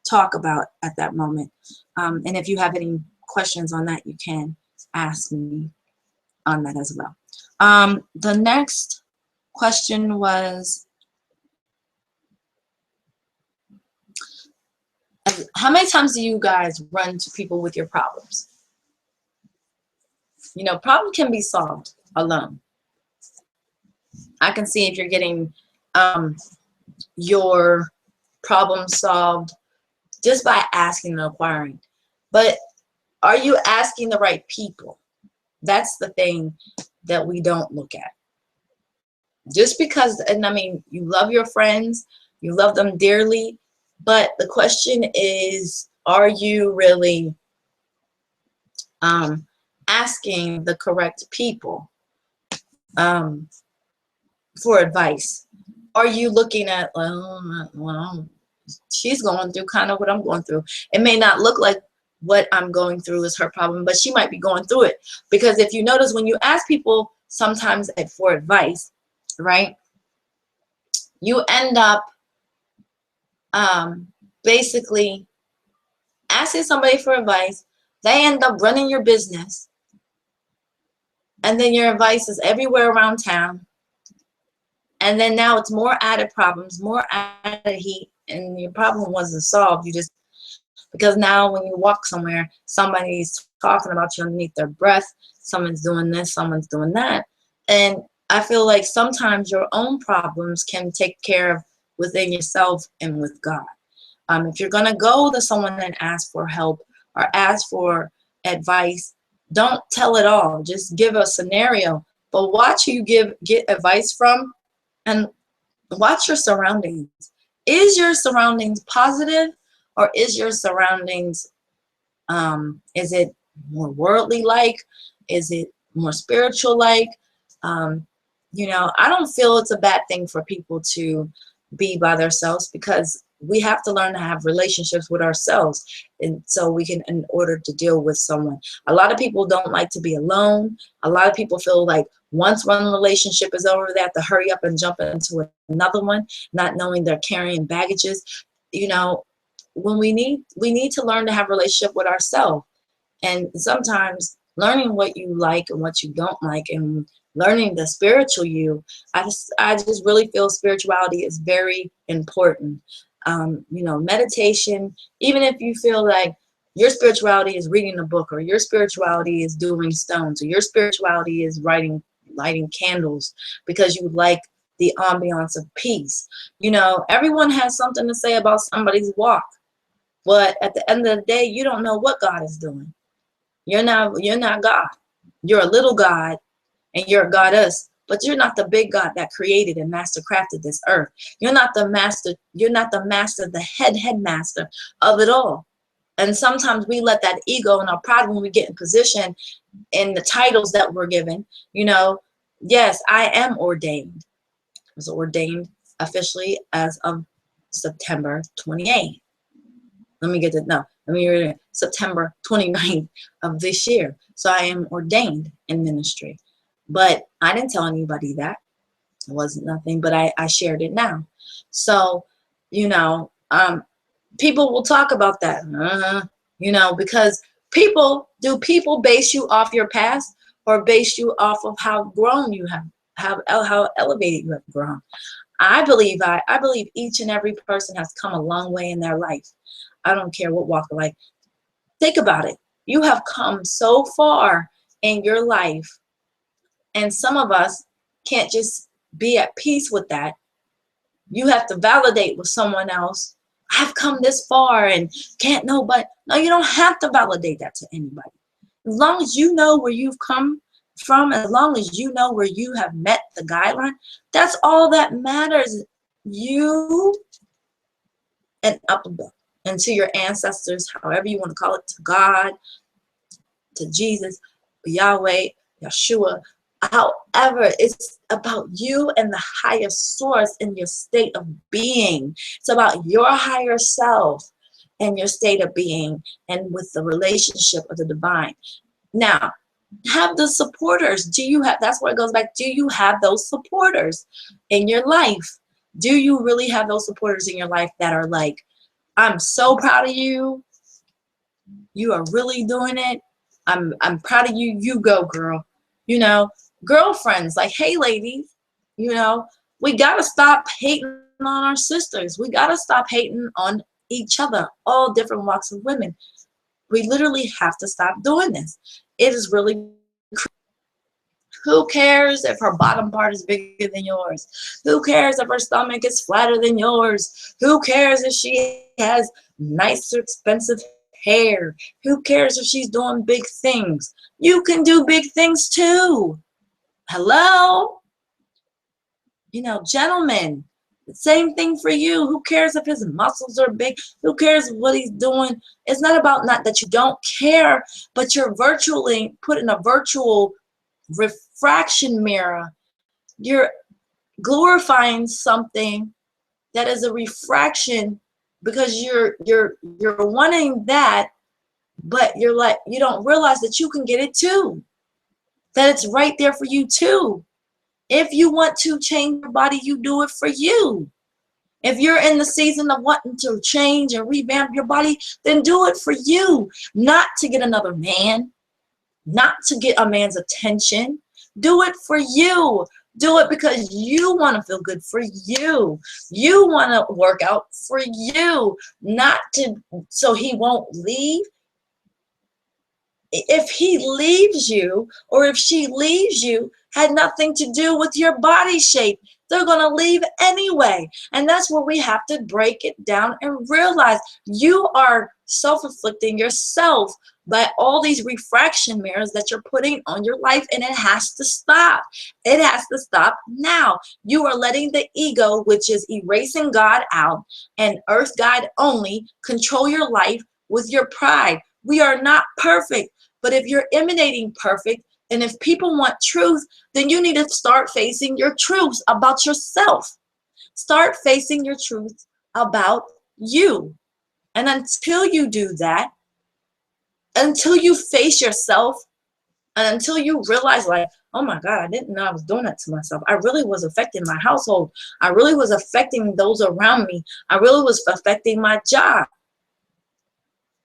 talk about at that moment. And if you have any questions on that, you can ask me on that as well. The next question was, how many times do you guys run to people with your problems? You know, problem can be solved alone. I can see if you're getting your problem solved just by asking and inquiring. But are you asking the right people? That's the thing that we don't look at. Just because, and I mean, you love your friends, you love them dearly, but the question is, are you really asking the correct people for advice? Are you looking at, well, she's going through kind of what I'm going through. It may not look like what I'm going through is her problem, but she might be going through it. Because if you notice, when you ask people sometimes for advice, right, you end up basically asking somebody for advice. They end up running your business. And then your advice is everywhere around town. And then now it's more added problems, more added heat, and your problem wasn't solved. You just, because now when you walk somewhere, somebody's talking about you underneath their breath. Someone's doing this, someone's doing that. And I feel like sometimes your own problems can take care of within yourself and with God. If you're going to go to someone and ask for help or ask for advice, don't tell it all. Just give a scenario. But watch who you get advice from, and watch your surroundings. Is your surroundings positive, or is your surroundings, is it more worldly like? Is it more spiritual like? You know, I don't feel it's a bad thing for people to be by themselves, because we have to learn to have relationships with ourselves, and so we can, in order to deal with someone. A lot of people don't like to be alone. A lot of people feel like once one relationship is over, they have to hurry up and jump into another one, not knowing they're carrying baggages. You know, when we need to learn to have a relationship with ourselves, and sometimes learning what you like and what you don't like, and learning the spiritual you. I just really feel spirituality is very important. You know, meditation, even if you feel like your spirituality is reading a book, or your spirituality is doing stones, or your spirituality is lighting candles because you like the ambiance of peace. You know, everyone has something to say about somebody's walk, but at the end of the day, you don't know what God is doing. You're not God. You're a little God, and you're a goddess, but you're not the big God that created and master crafted this earth. You're not the master, the headmaster of it all. And sometimes we let that ego and our pride, when we get in position in the titles that we're given, you know, yes, I am ordained. I was ordained officially as of September 28th. Let me read it. September 29th of this year. So I am ordained in ministry. But I didn't tell anybody that. It wasn't nothing, but I shared it now. So, you know, people will talk about that, you know, because do people base you off your past, or base you off of how grown you have how elevated you have grown? I believe each and every person has come a long way in their life. I don't care what walk of life. Think about it. You have come so far in your life, and some of us can't just be at peace with that. You have to validate with someone else. I've come this far and can't nobody. No, you don't have to validate that to anybody. As long as you know where you've come from, as long as you know where you have met the guideline, that's all that matters. You and up above, and to your ancestors, however you want to call it, to God, to Jesus, Yahweh, Yeshua. However, it's about you and the higher source in your state of being. It's about your higher self and your state of being, and with the relationship of the divine. Now, have the supporters. Do you have, that's where it goes back. Do you have those supporters in your life? Do you really have those supporters in your life that are like, I'm so proud of you. You are really doing it. I'm proud of you. You go, girl. You know, girlfriends, like, hey, ladies, you know, we got to stop hating on our sisters. We got to stop hating on each other, all different walks of women. We literally have to stop doing this. It is really, who cares if her bottom part is bigger than yours? Who cares if her stomach is flatter than yours? Who cares if she has nicer, expensive hair? Who cares if she's doing big things? You can do big things too. Hello? You know, gentlemen, the same thing for you. Who cares if his muscles are big? Who cares what he's doing? It's not about not that you don't care, but you're virtually put in a virtual refraction mirror. You're glorifying something that is a refraction, because you're wanting that, but you're like, you don't realize that you can get it too, that it's right there for you too. If you want to change your body, you do it for you. If you're in the season of wanting to change and revamp your body, then do it for you, not to get another man, not to get a man's attention. Do it for you. Do it because you want to feel good for you. You want to work out for you, not to so he won't leave. If he leaves you, or if she leaves you, had nothing to do with your body shape. They're going to leave anyway. And that's where we have to break it down and realize you are self-inflicting yourself by all these refraction mirrors that you're putting on your life, and it has to stop. It has to stop now. You are letting the ego, which is erasing God out and earth guide only, control your life with your pride. We are not perfect, but if you're emanating perfect, and if people want truth, then you need to start facing your truths about yourself. Start facing your truths about you. And until you do that, until you face yourself, and until you realize, like, oh my God, I didn't know I was doing that to myself. I really was affecting my household. I really was affecting those around me. I really was affecting my job.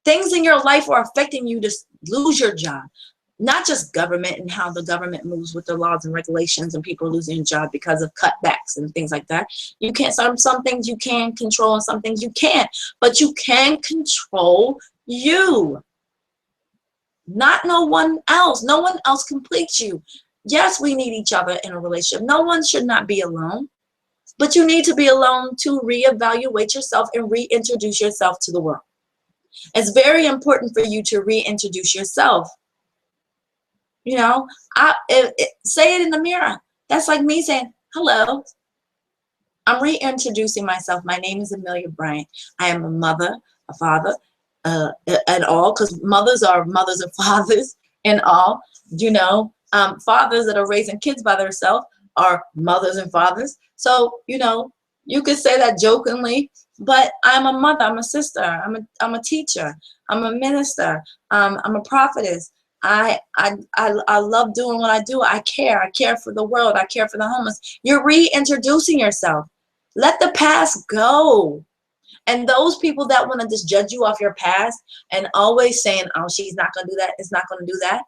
Things in your life are affecting you to lose your job. Not just government and how the government moves with the laws and regulations and people losing jobs because of cutbacks and things like that. You can't, some things you can control and some things you can't, but you can control you. Not no one else. No one else completes you. Yes, we need each other in a relationship. No one should not be alone, but you need to be alone to reevaluate yourself and reintroduce yourself to the world. It's very important for you to reintroduce yourself. You know, say it in the mirror. That's like me saying, hello, I'm reintroducing myself. My name is Amelia Bryant. I am a mother, a father, and all, because mothers are mothers and fathers and all. You know, fathers that are raising kids by themselves are mothers and fathers. So, you know, you could say that jokingly, but I'm a mother, I'm a sister, I'm a teacher, I'm a minister, I'm a prophetess. I love doing what I do. I care for the world. I care for the homeless. You're reintroducing yourself. Let the past go. And those people that want to just judge you off your past and always saying, oh, she's not going to do that, it's not going to do that,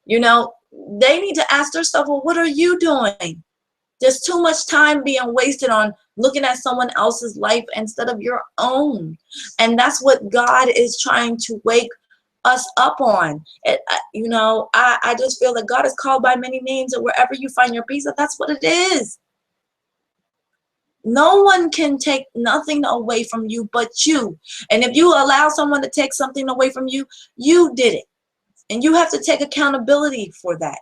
you know, they need to ask themselves, well, what are you doing? There's too much time being wasted on looking at someone else's life instead of your own. And that's what God is trying to wake us up on. You know, I just feel that God is called by many names, and wherever you find your peace, that's what it is. No one can take nothing away from you but you. And if you allow someone to take something away from you, you did it. And you have to take accountability for that.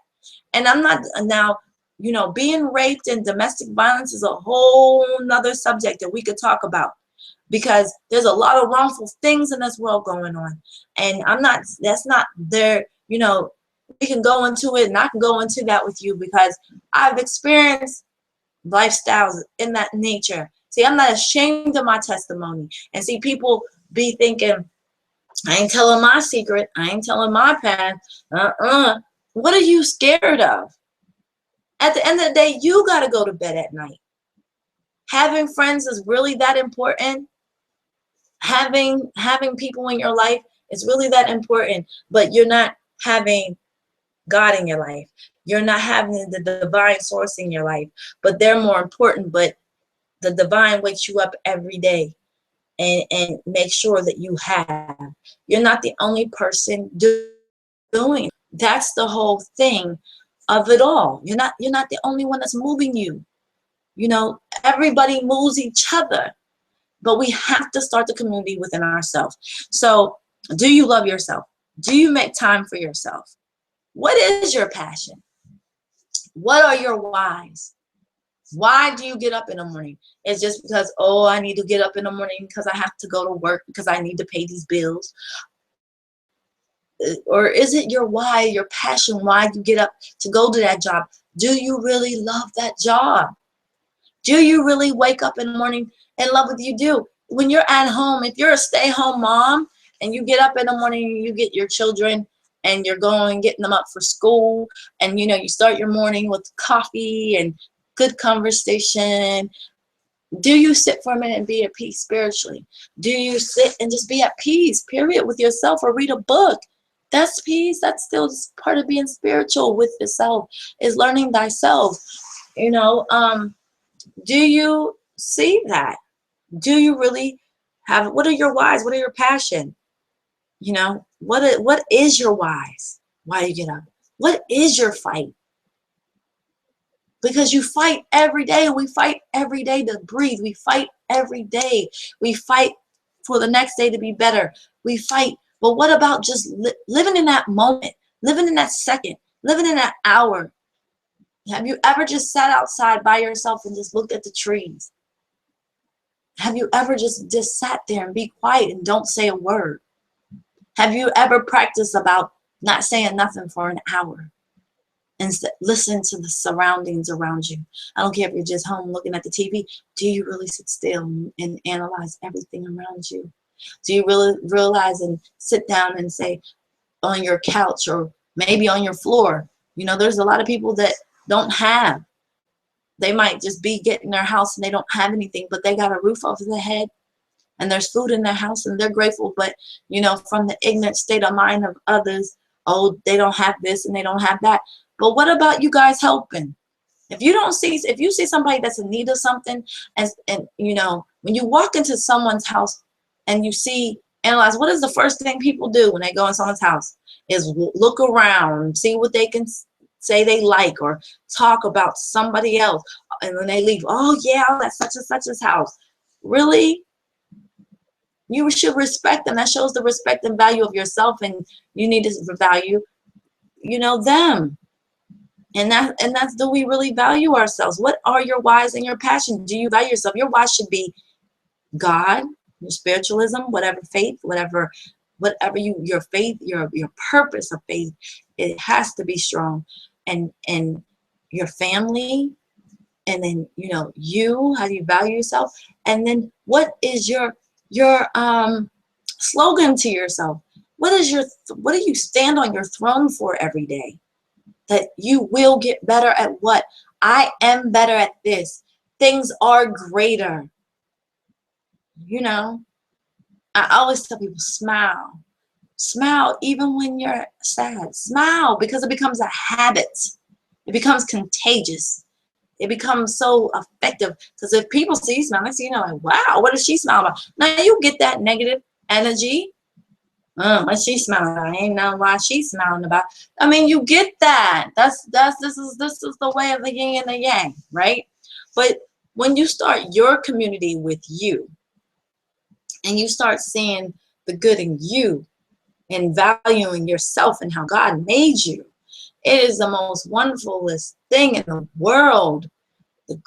And I'm not now, you know, being raped and domestic violence is a whole nother subject that we could talk about, because there's a lot of wrongful things in this world going on. And that's not there, you know, we can go into it and I can go into that with you because I've experienced lifestyles in that nature. See, I'm not ashamed of my testimony. And see, people be thinking, I ain't telling my secret. I ain't telling my past. What are you scared of? At the end of the day, you got to go to bed at night. Having friends is really that important. Having people in your life is really that important, but you're not having God in your life. You're not having the divine source in your life, but they're more important. But the divine wakes you up every day and make sure that you have. You're not the only person doing it. That's the whole thing of it all. You're not the only one that's moving you. You know, everybody moves each other, but we have to start the community within ourselves. So, do you love yourself? Do you make time for yourself? What is your passion? What are your whys? Why do you get up in the morning? It's just because, oh, I need to get up in the morning because I have to go to work because I need to pay these bills. Or is it your why, your passion, why you get up to go to that job? Do you really love that job? Do you really wake up in the morning and love what you do? When you're at home, if you're a stay-home mom and you get up in the morning and you get your children and you're getting them up for school, and you know, you start your morning with coffee and good conversation, do you sit for a minute and be at peace spiritually? Do you sit and just be at peace, period, with yourself, or read a book? That's peace. That's still part of being spiritual with yourself, is learning thyself. You know, do you see that? Do you really have, what are your whys? What are your passion? You know, what is your whys? Why you get up? What is your fight? Because you fight every day, and we fight every day to breathe. We fight every day. We fight for the next day to be better. We fight. But what about just living in that moment, living in that second, living in that hour? Have you ever just sat outside by yourself and just looked at the trees? Have you ever just sat there and be quiet and don't say a word? Have you ever practiced about not saying nothing for an hour and listen to the surroundings around you? I don't care if you're just home looking at the TV. Do you really sit still and analyze everything around you? Do you really realize and sit down and say, on your couch or maybe on your floor? You know, there's a lot of people that don't have. They might just be getting their house and they don't have anything, but they got a roof over their head and there's food in their house and they're grateful. But, you know, from the ignorant state of mind of others, oh, they don't have this and they don't have that. But what about you guys helping? If you see somebody that's in need of something, and you know, when you walk into someone's house and you analyze, what is the first thing people do when they go in someone's house? Is look around, see what they can say they like, or talk about somebody else. And when they leave, oh yeah, that's such and such's house. Really? You should respect them. That shows the respect and value of yourself, and you need to value, you know, them. And that's, do we really value ourselves? What are your whys and your passion? Do you value yourself? Your why should be God, your spiritualism, whatever faith, whatever your faith, your purpose of faith, it has to be strong. And your family, and then, you know, how do you value yourself? And then what is your slogan to yourself? What do you stand on your throne for every day? That you will get better at what? I am better at this. Things are greater. You know, I always tell people, smile. Smile even when you're sad. Smile, because it becomes a habit. It becomes contagious. It becomes so effective. Because if people see you smile, they see, you know, like, wow, what does she smile about? Now you get that negative energy. What she smiling about? Ain't know why she's smiling about. I mean, you get that. This is the way of the yin and the yang, right? But when you start your community with you, and you start seeing the good in you, and valuing yourself and how God made you, it is the most wonderfulest thing in the world. The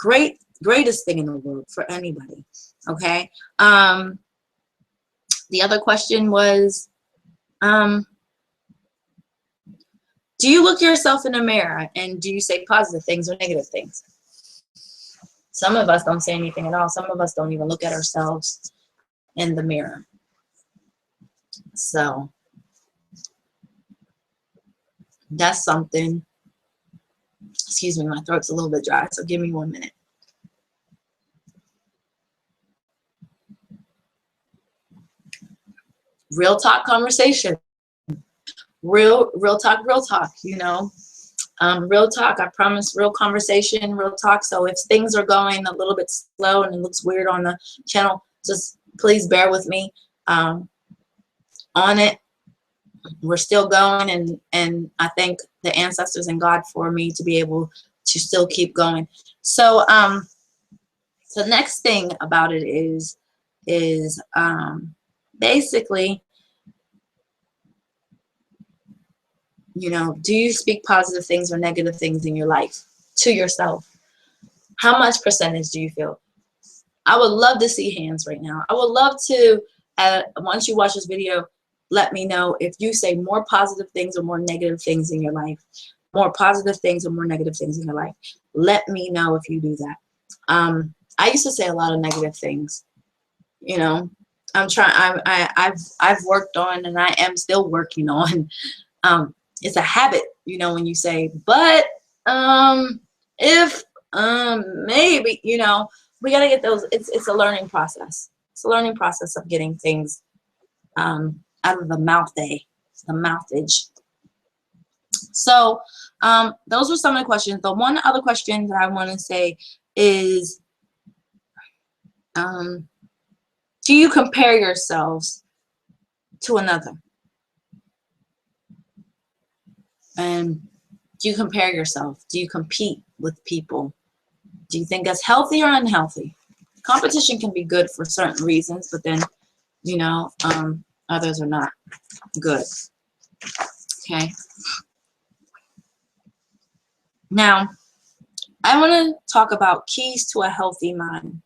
greatest thing in the world for anybody. Okay. The other question was, do you look yourself in the mirror and do you say positive things or negative things? Some of us don't say anything at all. Some of us don't even look at ourselves in the mirror. So that's something. Excuse me, my throat's a little bit dry, so give me 1 minute. Real talk conversation. Real talk, you know. Real talk, I promise, real conversation, real talk. So if things are going a little bit slow and it looks weird on the channel, just please bear with me on it. We're still going, and I thank the ancestors and God for me to be able to still keep going. So the next thing about it is basically, you know, do you speak positive things or negative things in your life to yourself? How much percentage do you feel? I would love to see hands right now. I would love to, once you watch this video, let me know if you say more positive things or more negative things in your life. More positive things or more negative things in your life. Let me know if you do that. I used to say a lot of negative things. You know, I've worked on, and I am still working on. It's a habit, you know, when you say, but if maybe, you know, we got to get those. It's a learning process. It's a learning process of getting things out of the mouthage. So those were some of the questions. The one other question that I want to say is, do you compare yourselves to another? And do you compare yourself? Do you compete with people? Do you think that's healthy or unhealthy? Competition can be good for certain reasons, but then, you know, others are not good. Okay. Now, I want to talk about keys to a healthy mind.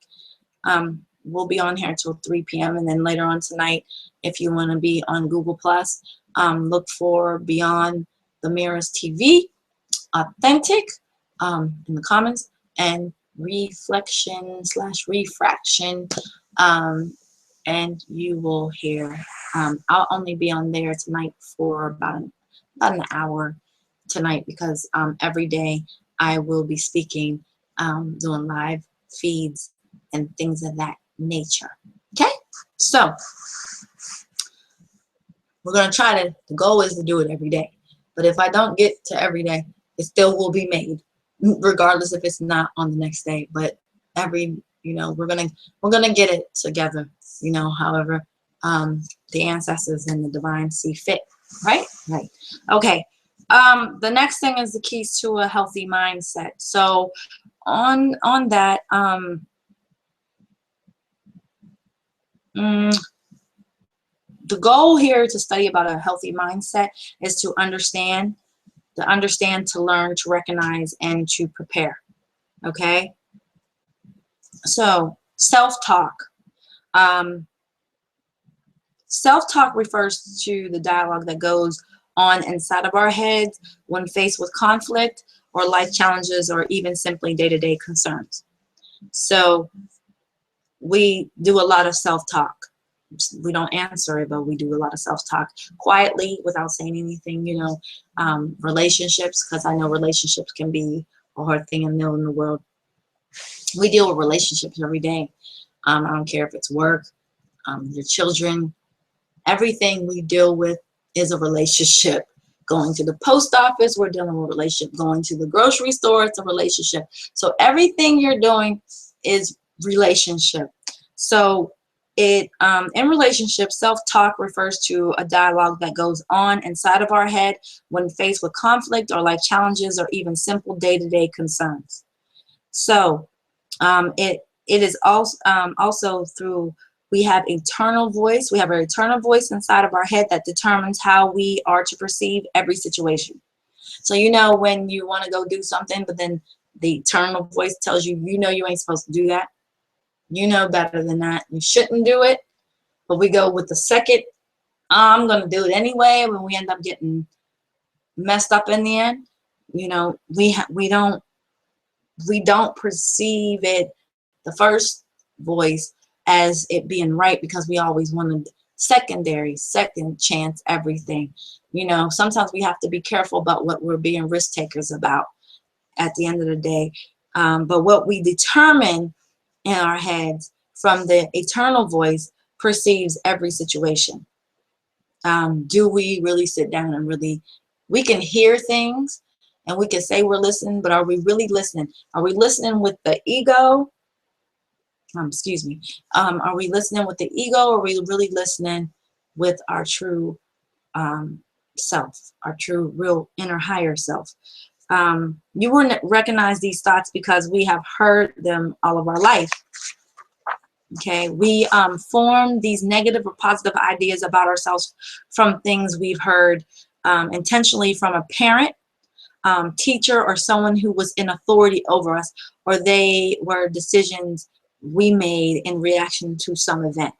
We'll be on here till 3 p.m. and then later on tonight, if you want to be on Google+, look for Beyond the Mirrors TV, Authentic in the comments, and Reflection/Refraction, and you will hear. I'll only be on there tonight for about an hour tonight, because every day I will be speaking, doing live feeds and things of that nature. Okay, so we're going to try to, the goal is to do it every day. But if I don't get to every day, it still will be made, regardless if it's not on the next day. But every, you know, we're gonna get it together, you know, however the ancestors and the divine see fit. Right? Right. Okay. The next thing is the keys to a healthy mindset. So on that, the goal here to study about a healthy mindset is to understand, to learn, to recognize, and to prepare. Okay? So, self-talk. Self-talk refers to the dialogue that goes on inside of our heads when faced with conflict or life challenges or even simply day-to-day concerns. So, we do a lot of self-talk. we don't answer it, but we do a lot of self-talk quietly without saying anything, you know. Relationships, because I know relationships can be a hard thing in the world. We deal with relationships every day. I don't care if it's work, your children, everything we deal with is a relationship. Going to the post office, we're dealing with a relationship. Going to the grocery store, it's a relationship. So everything you're doing is relationship. So in relationships, self-talk refers to a dialogue that goes on inside of our head when faced with conflict or life challenges or even simple day-to-day concerns. So it is also through, we have internal voice. We have an internal voice inside of our head that determines how we are to perceive every situation. So you know when you want to go do something, but then the internal voice tells you, you know, you ain't supposed to do that. You know better than that. You shouldn't do it. But we go with the second, I'm going to do it anyway, when we end up getting messed up in the end. You know, we don't perceive it, the first voice, as it being right, because we always wanted secondary, second chance everything. You know, sometimes we have to be careful about what we're being risk takers about at the end of the day. But what we determine in our heads from the eternal voice perceives every situation. Do we really sit down and really, we can hear things and we can say we're listening, but are we really listening? Are we listening with the ego? Excuse me. Are we listening with the ego, or are we really listening with our true self, our true, real, inner, higher self? You wouldn't recognize these thoughts because we have heard them all of our life. Okay, we form these negative or positive ideas about ourselves from things we've heard intentionally from a parent, teacher, or someone who was in authority over us, or they were decisions we made in reaction to some event.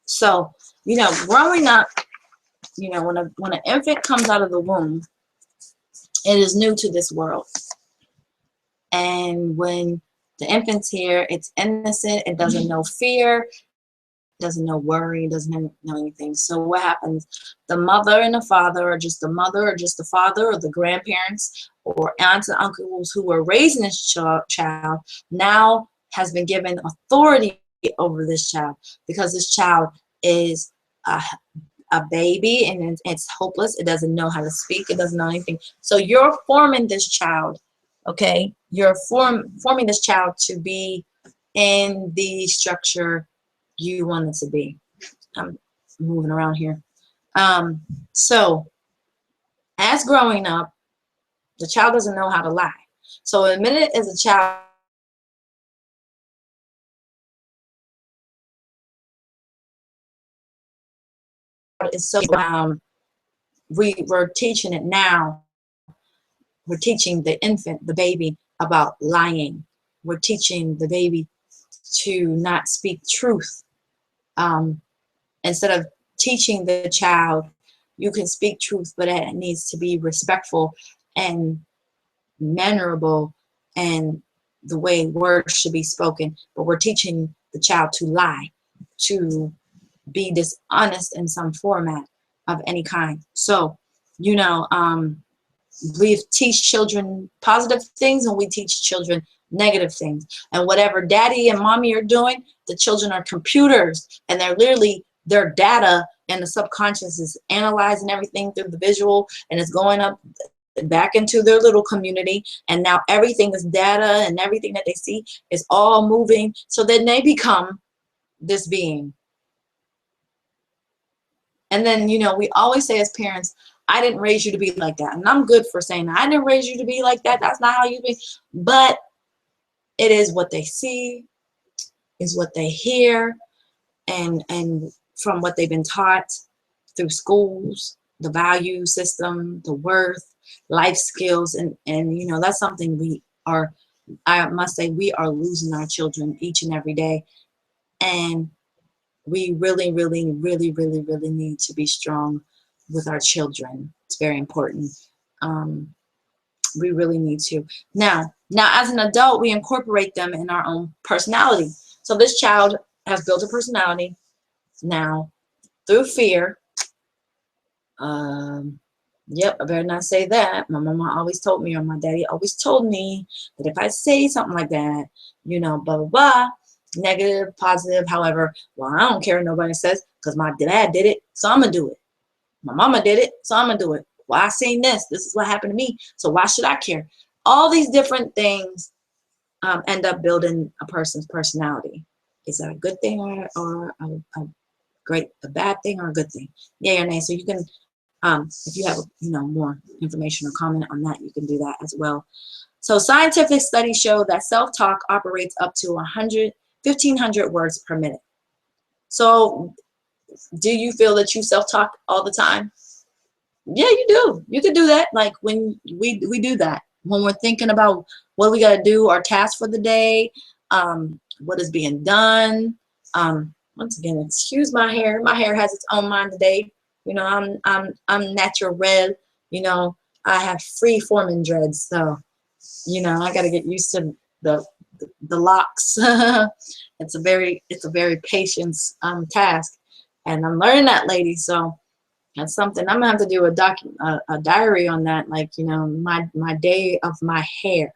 So, you know, growing up, you know, when an infant comes out of the womb, it is new to this world. And when the infant's here, it's innocent, it doesn't know fear, doesn't know worry, doesn't know anything. So what happens? The mother and the father, or just the mother, or just the father, or the grandparents, or aunts and uncles who were raising this child now has been given authority over this child, because this child is a baby and it's hopeless. It doesn't know how to speak. It doesn't know anything. So you're forming this child, okay? You're forming this child to be in the structure you want it to be. I'm moving around here. So as growing up, the child doesn't know how to lie. So the minute as a child is so we're teaching it now. We're teaching the infant, the baby, about lying. We're teaching the baby to not speak truth. Instead of teaching the child, you can speak truth, but it needs to be respectful and mannerable, and the way words should be spoken. But we're teaching the child to lie, to be dishonest in some format of any kind. So, you know, we teach children positive things and we teach children negative things. And whatever daddy and mommy are doing, the children are computers, and they're literally, their data and the subconscious is analyzing everything through the visual, and it's going up back into their little community, and now everything is data, and everything that they see is all moving. So then they become this being. And then, you know, we always say as parents, I didn't raise you to be like that. And I'm good for saying that. I didn't raise you to be like that. That's not how you be. But it is what they see, is what they hear, and from what they've been taught through schools, the value system, the worth, life skills, and you know, that's something we are, I must say, we are losing our children each and every day. And we really, really, really, really, really need to be strong with our children. It's very important. We really need to. Now, as an adult, we incorporate them in our own personality. So this child has built a personality. Now, through fear, yep, I better not say that. My mama always told me, or my daddy always told me, that if I say something like that, you know, blah, blah, blah, negative, positive, however, well, I don't care what nobody says, because my dad did it, so I'm going to do it. My mama did it, so I'm going to do it. Well, I seen this. This is what happened to me, so why should I care? All these different things end up building a person's personality. Is that a good thing or a bad thing or a good thing? Yay or nay? So you can, if you have, you know, more information or comment on that, you can do that as well. So scientific studies show that self-talk operates up to 1,500 words per minute. So do you feel that you self-talk all the time? Yeah, you do. You could do that. Like when we do that when we're thinking about what we got to do, our task for the day, what is being done. Once again, excuse my hair. My hair has its own mind today. You know, I'm natural red. You know, I have free forming dreads, so you know I got to get used to the locks. It's a very patience task, and I'm learning that, ladies. So that's something I'm gonna have to do a diary on that, like, you know, my day of my hair,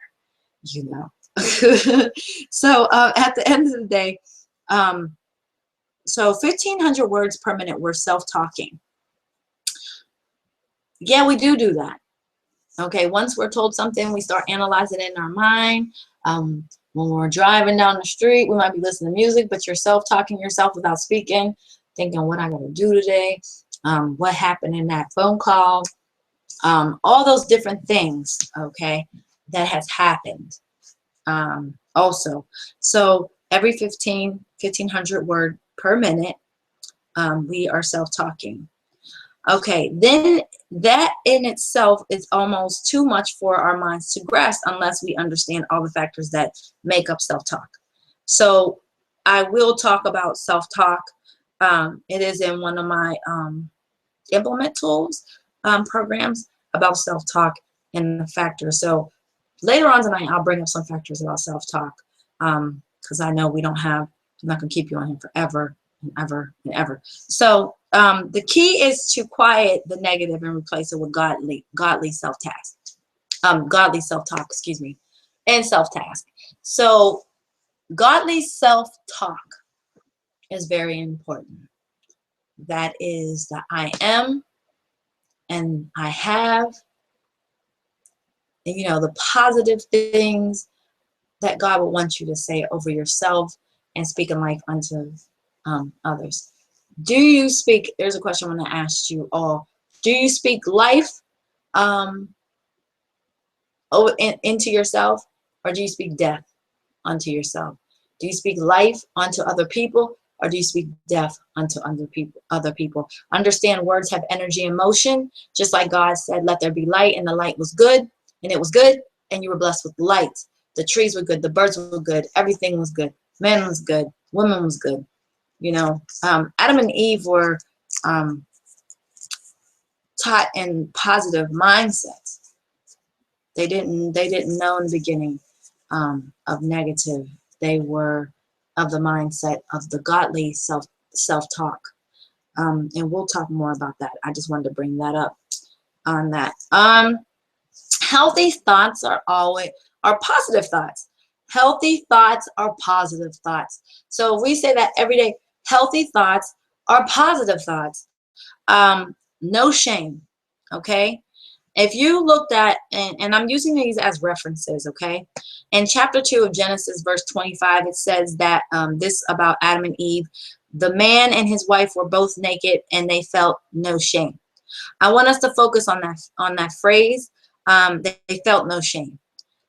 you know. So at the end of the day, so 1,500 words per minute we're self-talking. Yeah, we do that. Okay, once we're told something, we start analyzing it in our mind. When we're driving down the street, we might be listening to music, but you're self-talking yourself without speaking, thinking what I gotta do today, what happened in that phone call, all those different things, okay, that has happened also. So every 1,500 word per minute, we are self-talking. Okay, then that in itself is almost too much for our minds to grasp unless we understand all the factors that make up self-talk. So I will talk about self-talk. It is in one of my implement tools programs about self-talk and the factors. So later on tonight, I'll bring up some factors about self-talk because I know we don't have, I'm not going to keep you on here forever and ever and ever. So the key is to quiet the negative and replace it with godly self-task, godly self-talk, excuse me, and self-task. So godly self-talk is very important. That is the I am and I have, and, you know, the positive things that God will want you to say over yourself and speaking life unto others. Do you speak, there's a question I want to ask you all. Do you speak life into yourself, or do you speak death unto yourself? Do you speak life unto other people, or do you speak death unto other people? Understand words have energy and motion, just like God said, let there be light, and the light was good, and it was good, and you were blessed with light. The trees were good, the birds were good, everything was good. Man was good, woman was good. You know, Adam and Eve were taught in positive mindsets. They didn't know in the beginning of negative. They were of the mindset of the godly self-talk. And we'll talk more about that. I just wanted to bring that up on that. Healthy thoughts are positive thoughts. Healthy thoughts are positive thoughts. So we say that every day. Healthy thoughts are positive thoughts. No shame. Okay. If you looked at, and I'm using these as references, okay? In chapter 2 of Genesis, verse 25, it says that this about Adam and Eve, the man and his wife were both naked and they felt no shame. I want us to focus on that phrase. They felt no shame.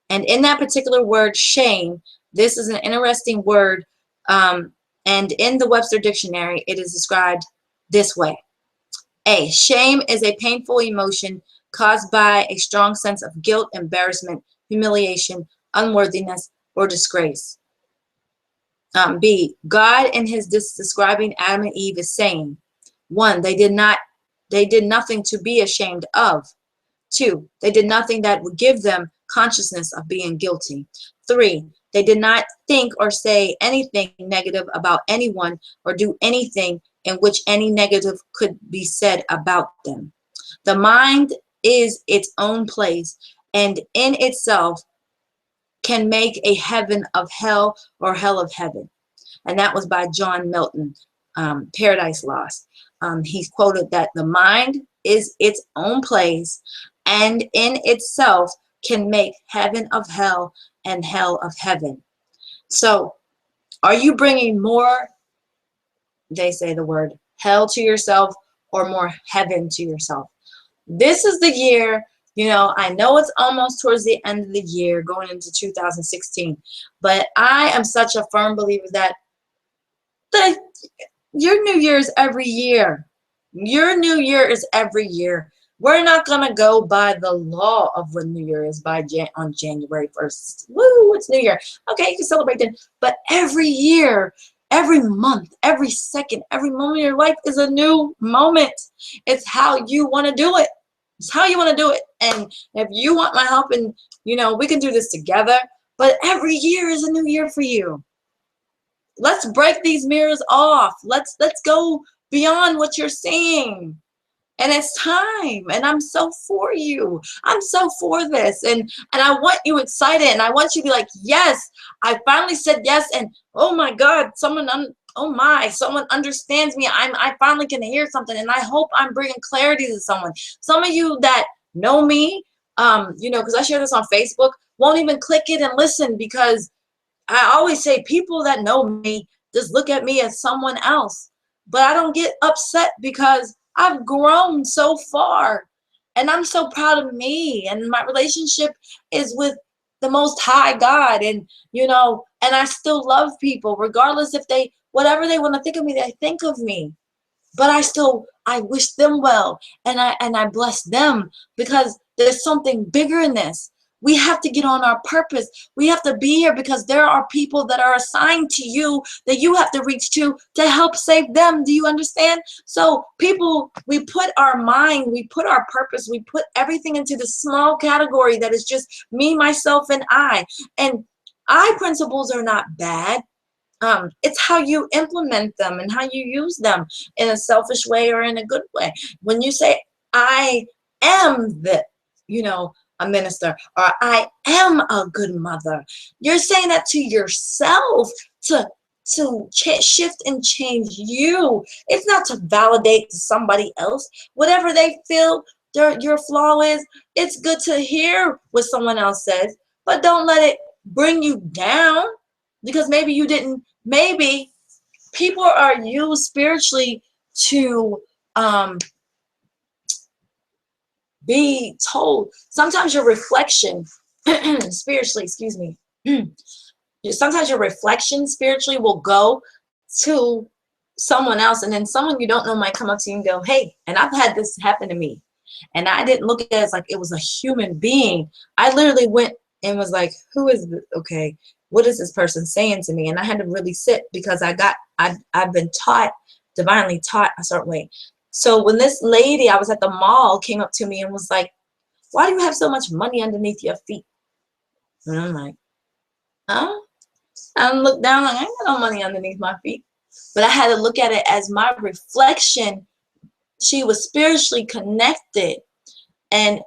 And in that particular word, shame, this is an interesting word. And in the Webster Dictionary, it is described this way. A, shame is a painful emotion caused by a strong sense of guilt, embarrassment, humiliation, unworthiness, or disgrace. B, God in his describing Adam and Eve is saying, 1, they did nothing to be ashamed of. 2, they did nothing that would give them consciousness of being guilty. 3, they did not think or say anything negative about anyone or do anything in which any negative could be said about them. The mind is its own place, and in itself can make a heaven of hell or hell of heaven. And that was by John Milton, Paradise Lost. He quoted that the mind is its own place, and in itself can make heaven of hell and hell of heaven. So are you bringing more, they say the word, hell to yourself, or more heaven to yourself? This is the year, you know, I know it's almost towards the end of the year, going into 2016, but I am such a firm believer that your New Year is every year. Your New Year is every year. We're not going to go by the law of when New Year is on January 1st. Woo, it's New Year. Okay, you can celebrate then. But every year, every month, every second, every moment of your life is a new moment. It's how you want to do it. It's how you want to do it. And if you want my help, and you know, we can do this together. But every year is a new year for you. Let's break these mirrors off. Let's go beyond what you're seeing. And it's time. And I'm so for you. I'm so for this. And I want you excited. And I want you to be like, yes, I finally said yes. And oh my God, someone understands me. I finally can hear something. And I hope I'm bringing clarity to someone. Some of you that know me, you know, because I share this on Facebook, won't even click it and listen, because I always say people that know me just look at me as someone else. But I don't get upset because I've grown so far. And I'm so proud of me. And my relationship is with the Most High God. And, you know, and I still love people, regardless if they, whatever they want to think of me, they think of me. But I wish them well. And I bless them, because there's something bigger in this. We have to get on our purpose. We have to be here because there are people that are assigned to you that you have to reach to help save them. Do you understand? So people, we put our mind, we put our purpose, we put everything into the small category that is just me, myself, and I. And I principles are not bad. It's how you implement them and how you use them in a selfish way or in a good way. When you say, I am the, you know, a minister, or I am a good mother, you're saying that to yourself to shift and change you. It's not to validate to somebody else. Whatever they feel your flaw is, it's good to hear what someone else says, but don't let it bring you down, because maybe you didn't, maybe people are used spiritually to be told. Sometimes your reflection spiritually, excuse me, sometimes your reflection spiritually will go to someone else, and then someone you don't know might come up to you and go, hey, and I've had this happen to me, and I didn't look at it as like it was a human being. I literally went and was like, who is this? Okay, what is this person saying to me? And I had to really sit, because I've been taught, divinely taught a certain way. So when this lady, I was at the mall, came up to me and was like, why do you have so much money underneath your feet? And I'm like, huh? I looked down, like, I ain't got no money underneath my feet. But I had to look at it as my reflection. She was spiritually connected. And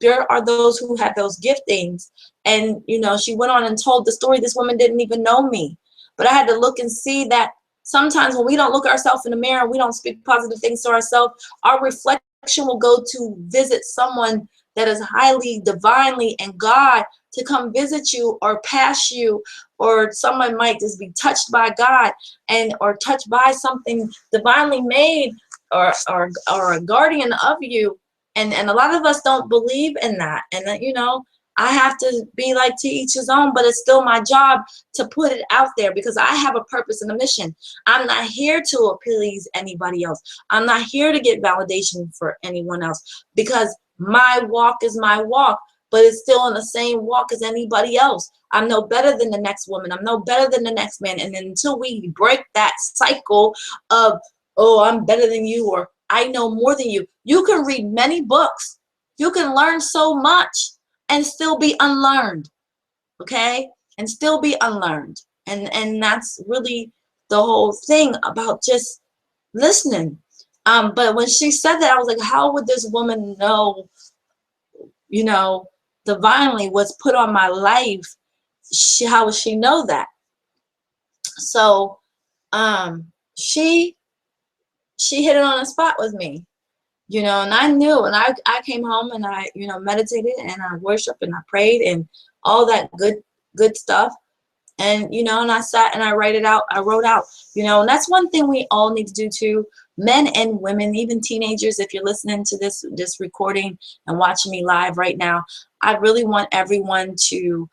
there are those who have those giftings. And, you know, she went on and told the story. This woman didn't even know me. But I had to look and see that sometimes when we don't look ourselves in the mirror, we don't speak positive things to ourselves, our reflection will go to visit someone that is highly divinely and God to come visit you or pass you, or someone might just be touched by God or touched by something divinely made, or a guardian of you. And a lot of us don't believe in that. And you know, I have to be like, to each his own, but it's still my job to put it out there, because I have a purpose and a mission. I'm not here to please anybody else. I'm not here to get validation for anyone else, because my walk is my walk, but it's still in the same walk as anybody else. I'm no better than the next woman. I'm no better than the next man. And until we break that cycle of, oh, I'm better than you, or I know more than you. You can read many books. You can learn so much and still be unlearned, okay? And still be unlearned. And that's really the whole thing about just listening. But when she said that, I was like, how would this woman know, you know, divinely what's put on my life? How would she know that? So she hit it on the spot with me, you know, and I knew, and I came home and I, you know, meditated and I worshiped and I prayed and all that good stuff. And, you know, and I sat and I wrote out, you know, and that's one thing we all need to do too, men and women, even teenagers. If you're listening to this recording and watching me live right now, I really want everyone to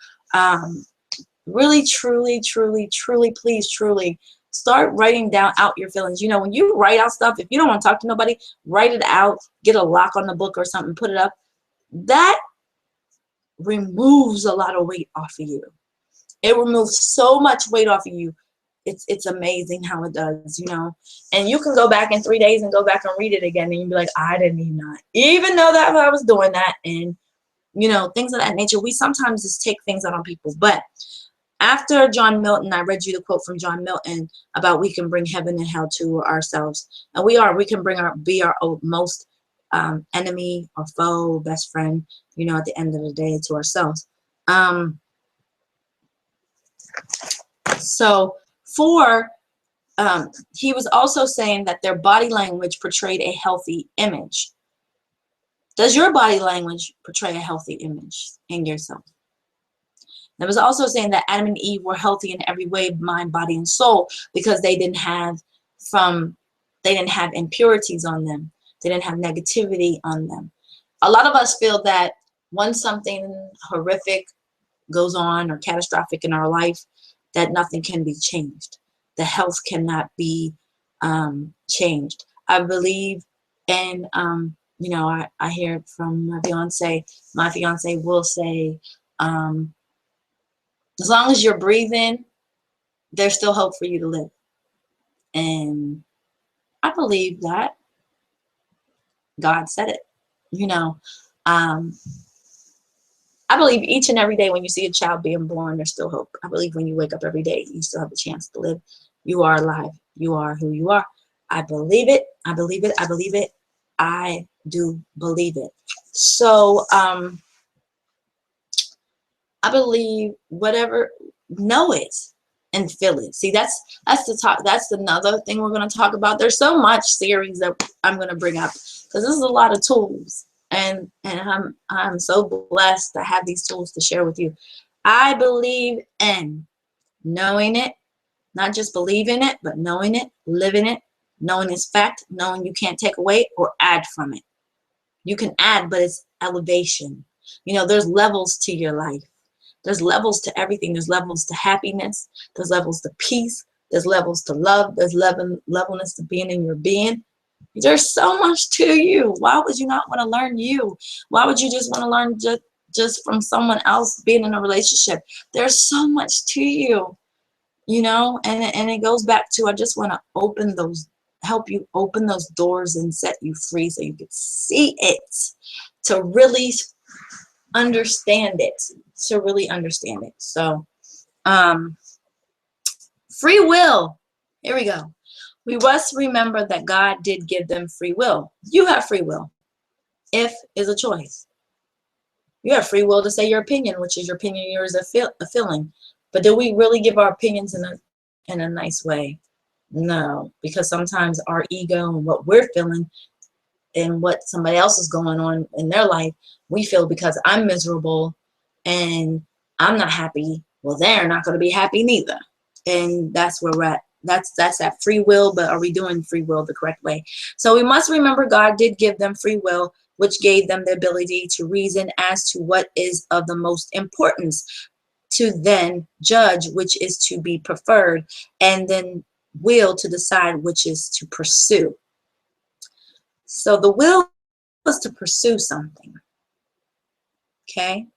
really, truly, truly, truly, please, truly start writing down out your feelings. You know, when you write out stuff, if you don't want to talk to nobody, write it out, get a lock on the book or something, put it up. That removes a lot of weight off of you. It removes so much weight off of you. It's amazing how it does, you know. And you can go back in 3 days and go back and read it again, and you'll be like, I didn't even know that I was doing that, and you know, things of that nature. We sometimes just take things out on people. But after John Milton, I read you the quote from John Milton about we can bring heaven and hell to ourselves, and we can be our most enemy or foe, best friend, you know, at the end of the day, to ourselves. So he was also saying that their body language portrayed a healthy image. Does your body language portray a healthy image in yourself? It was also saying that Adam and Eve were healthy in every way, mind, body, and soul, because they didn't have impurities on them. They didn't have negativity on them. A lot of us feel that once something horrific goes on or catastrophic in our life, that nothing can be changed. The health cannot be changed. I believe, and you know, I hear it from my fiance. My fiance will say, as long as you're breathing, there's still hope for you to live. And I believe that God said it. You know, I believe each and every day when you see a child being born, there's still hope. I believe when you wake up every day, you still have a chance to live. You are alive. You are who you are. I believe it. I believe it. I believe it. I do believe it. So I believe whatever, know it and feel it. See, that's another thing we're going to talk about. There's so much series that I'm going to bring up because this is a lot of tools. And I'm so blessed to have these tools to share with you. I believe in knowing it, not just believing it, but knowing it, living it, knowing it's fact, knowing you can't take away or add from it. You can add, but it's elevation. You know, there's levels to your life. There's levels to everything. There's levels to happiness. There's levels to peace. There's levels to love. There's levelness to being in your being. There's so much to you. Why would you not want to learn you? Why would you just want to learn just from someone else being in a relationship? There's so much to you, you know, and it goes back to, I just want to help you open those doors and set you free so you can see it, to really understand it, So, free will. Here we go. We must remember that God did give them free will. You have free will. If is a choice. You have free will to say your opinion, which is your opinion, yours a feeling. But do we really give our opinions in a nice way? No, because sometimes our ego and what we're feeling and what somebody else is going on in their life, we feel because I'm miserable and I'm not happy, well, they're not going to be happy neither. And that's where we're at. That's that free will, but are we doing free will the correct way? So we must remember God did give them free will, which gave them the ability to reason as to what is of the most importance, to then judge which is to be preferred, and then will to decide which is to pursue. So the will is to pursue something. Okay?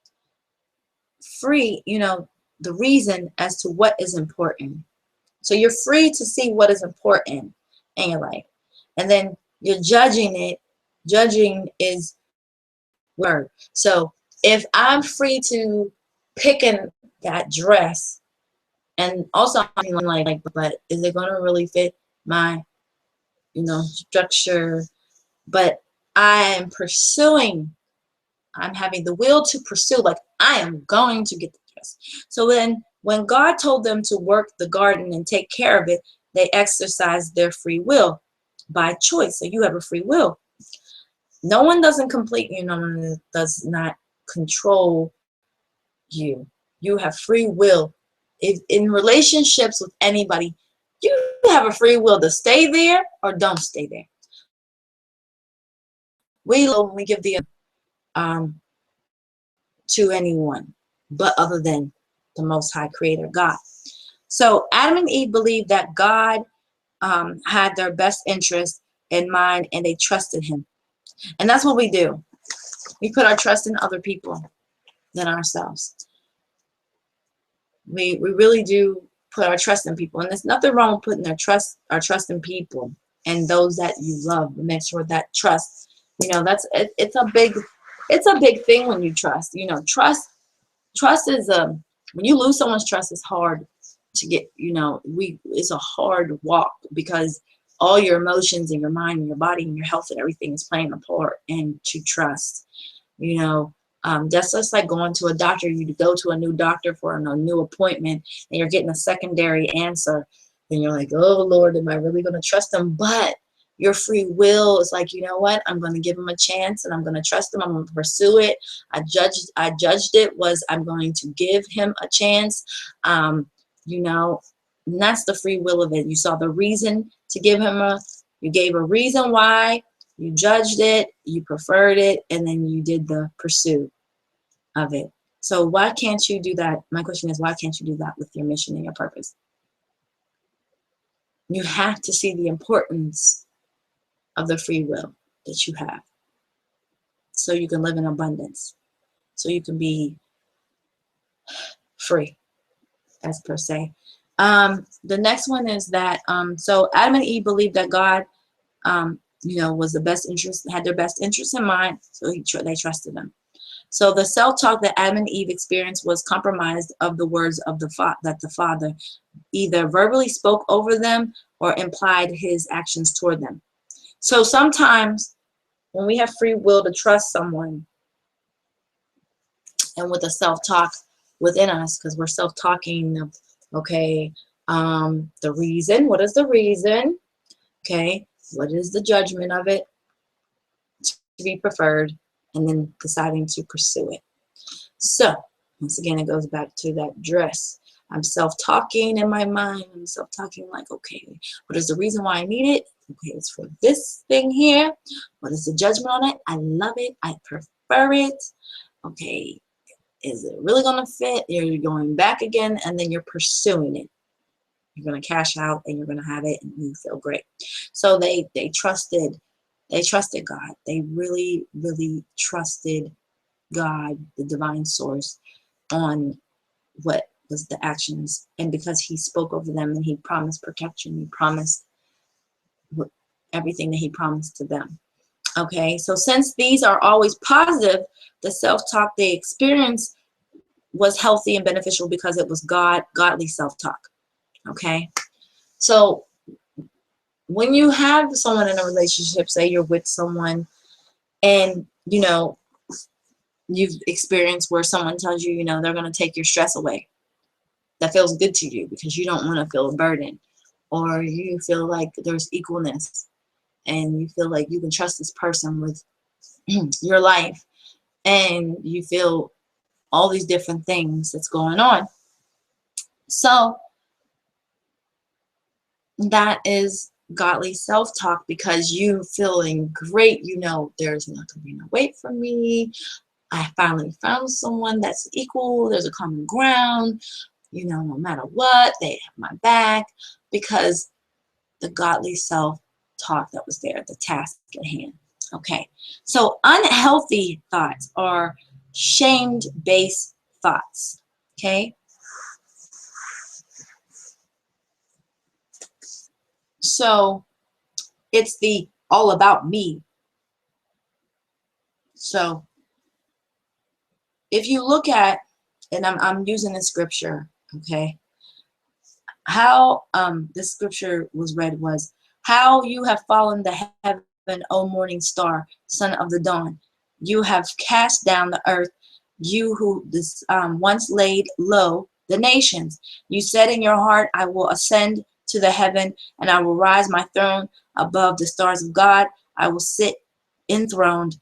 Free, you know, the reason as to what is important. So you're free to see what is important in your life. And then you're judging it. Judging is word. So if I'm free to pick that dress, and also I'm like, but is it going to really fit my structure, but I am pursuing. I'm having the will to pursue, like I am going to get the dress. So then when God told them to work the garden and take care of it, they exercised their free will by choice. So you have a free will. No one doesn't complete you. No one does not control you. You have free will. If in relationships with anybody, you have a free will to stay there or don't stay there. We give the um, to anyone, but other than the Most High Creator, God. So Adam and Eve believed that God had their best interest in mind, and they trusted Him. And that's what we do. We put our trust in other people than ourselves. We really do put our trust in people, and there's nothing wrong with putting our trust in people and those that you love. Make sure that trust, it's a big thing when you trust. Trust is when you lose someone's trust, it's hard to get. It's a hard walk because all your emotions and your mind and your body and your health and everything is playing a part, and to trust. That's just like going to a doctor. You go to a new doctor for a new appointment, and you're getting a secondary answer, and you're like, oh Lord, am I really going to trust them? But your free will is like, you know what? I'm going to give him a chance, and I'm going to trust him. I'm going to pursue it. I judged it was I'm going to give him a chance. And that's the free will of it. You saw the reason to give him you gave a reason why. You judged it, you preferred it, and then you did the pursuit of it. So why can't you do that? My question is, why can't you do that with your mission and your purpose? You have to see the importance of the free will that you have, so you can live in abundance, so you can be free, as per se. The next one is that so Adam and Eve believed that God was the best interest, had their best interest in mind, so they trusted him. So the self-talk that Adam and Eve experienced was compromised of the words of that the Father either verbally spoke over them or implied his actions toward them. So sometimes when we have free will to trust someone, and with the self-talk within us, because we're self-talking, okay, the reason, what is the reason? Okay, what is the judgment of it to be preferred, and then deciding to pursue it. So once again, it goes back to that dress. I'm self-talking in my mind. I'm self-talking like, okay, what is the reason why I need it? Okay, it's for this thing here. What is the judgment on it? I love it. I prefer it. Okay, is it really going to fit? You're going back again, and then you're pursuing it. You're going to cash out, and you're going to have it, and you feel great. So they trusted God. They really, really trusted God, the divine source, on what was the actions. And because he spoke over them and he promised protection, he promised everything that he promised to them. Okay, so since these are always positive, the self-talk they experienced was healthy and beneficial because it was godly self-talk. Okay, so when you have someone in a relationship, say you're with someone, and you've experienced where someone tells you, they're going to take your stress away. That feels good to you because you don't want to feel a burden, or you feel like there's equalness, and you feel like you can trust this person with your life, and you feel all these different things that's going on. So that is godly self-talk, because you feeling great, there's not going to be no wait for me. I finally found someone that's equal. There's a common ground. No matter what, they have my back, because the godly self-talk that was there, the task at hand. Okay, so unhealthy thoughts are shame-based thoughts. Okay, so it's the all about me. So if you look at, and I'm using the scripture, okay, how this scripture was read was, How you have fallen to heaven, O morning star, son of the dawn. You have cast down the earth, you who once laid low the nations. You said in your heart, I will ascend to the heaven, and I will rise my throne above the stars of God. I will sit enthroned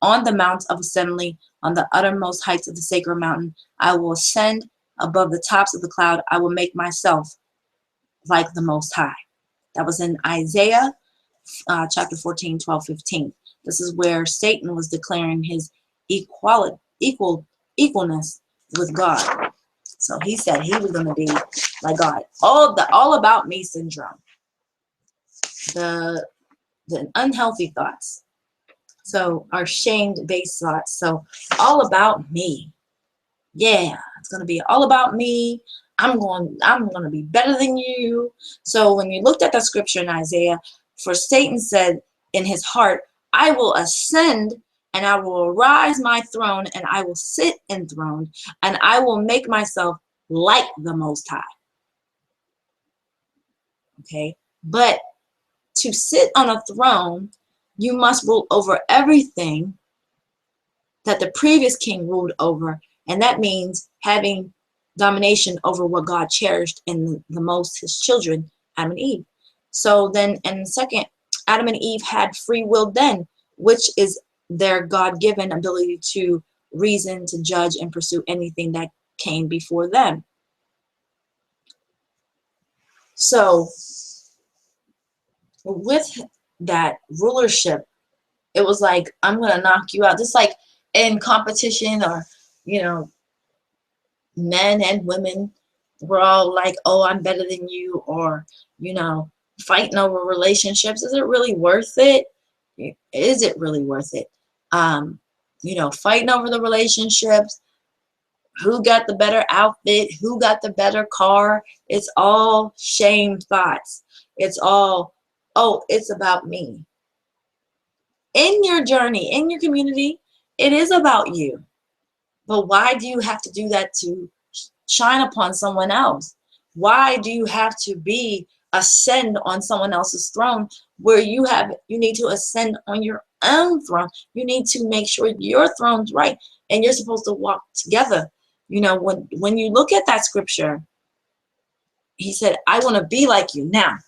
on the mount of assembly, on the uttermost heights of the sacred mountain. I will ascend above the tops of the cloud. I will make myself like the Most High. That was in Isaiah chapter 14, 12, 15. This is where Satan was declaring his equalness with God. So he said he was going to be like God. All about me syndrome. The unhealthy thoughts. So our shame-based thoughts. So all about me. Yeah, it's going to be all about me. I'm going to be better than you. So when you looked at the scripture in Isaiah, for Satan said in his heart, I will ascend and I will arise my throne and I will sit enthroned and I will make myself like the Most High. Okay, but to sit on a throne, you must rule over everything that the previous king ruled over, and that means having domination over what God cherished in the most, his children, Adam and Eve. So then, and second, Adam and Eve had free will then, which is their God-given ability to reason, to judge, and pursue anything that came before them. So with that rulership, it was like, I'm going to knock you out. Just like in competition, or, you know, men and women were all like, oh, I'm better than you, or, you know, fighting over relationships. Is it really worth it? Is it really worth it? You know, fighting over the relationships, who got the better outfit, who got the better car. It's all shame thoughts. It's all, oh, it's about me. In your journey, in your community, it is about you. But why do you have to do that to shine upon someone else? Why do you have to ascend on someone else's throne where you need to ascend on your own throne? You need to make sure your throne's right, and you're supposed to walk together. You know, when you look at that scripture, he said, I want to be like you. Now,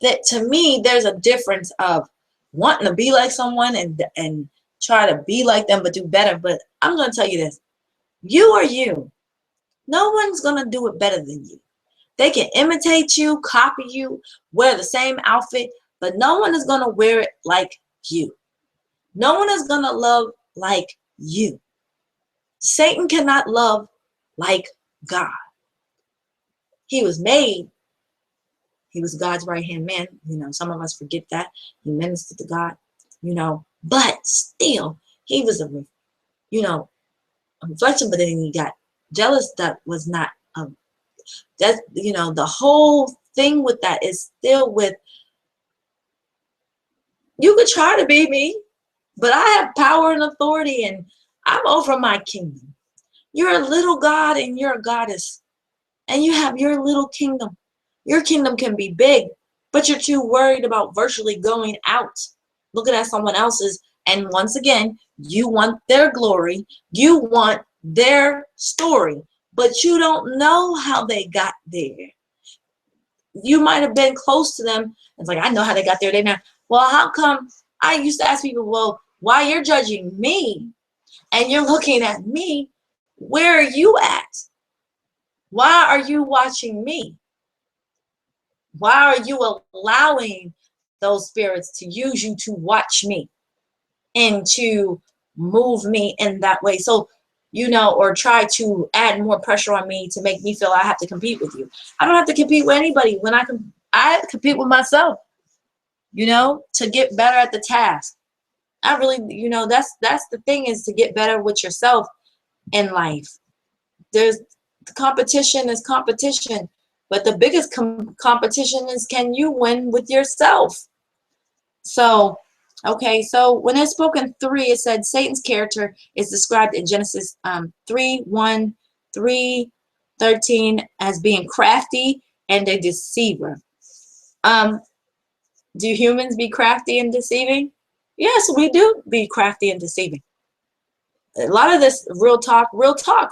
that to me, there's a difference of wanting to be like someone and try to be like them but do better. But I'm going to tell you this. You are you. No one's going to do it better than you. They can imitate you, copy you, wear the same outfit, but no one is going to wear it like you. No one is going to love like you. Satan cannot love like God. He was made. He was God's right-hand man. You know, some of us forget that. He ministered to God, you know, but still, he was a reflection, but then he got jealous. That was not, that, you know, the whole thing with that is still with, you could try to be me, but I have power and authority and I'm over my kingdom. You're a little God and you're a goddess and you have your little kingdom. Your kingdom can be big, but you're too worried about virtually going out, looking at someone else's. And once again, you want their glory. You want their story, but you don't know how they got there. You might have been close to them. It's like, I know how they got there. They now, well, how come? I used to ask people, well, why you're judging me and you're looking at me? Where are you at? Why are you watching me? Why are you allowing those spirits to use you to watch me and to move me in that way? So, you know, or try to add more pressure on me to make me feel I have to compete with you. I don't have to compete with anybody. When I compete with myself, you know, to get better at the task. I really, you know, that's the thing, is to get better with yourself in life. The competition is competition, but the biggest competition is, can you win with yourself? So, okay, so when it's spoken 3, it said Satan's character is described in Genesis 3:1, 3:13 as being crafty and a deceiver. Do humans be crafty and deceiving? Yes, we do be crafty and deceiving. A lot of this real talk,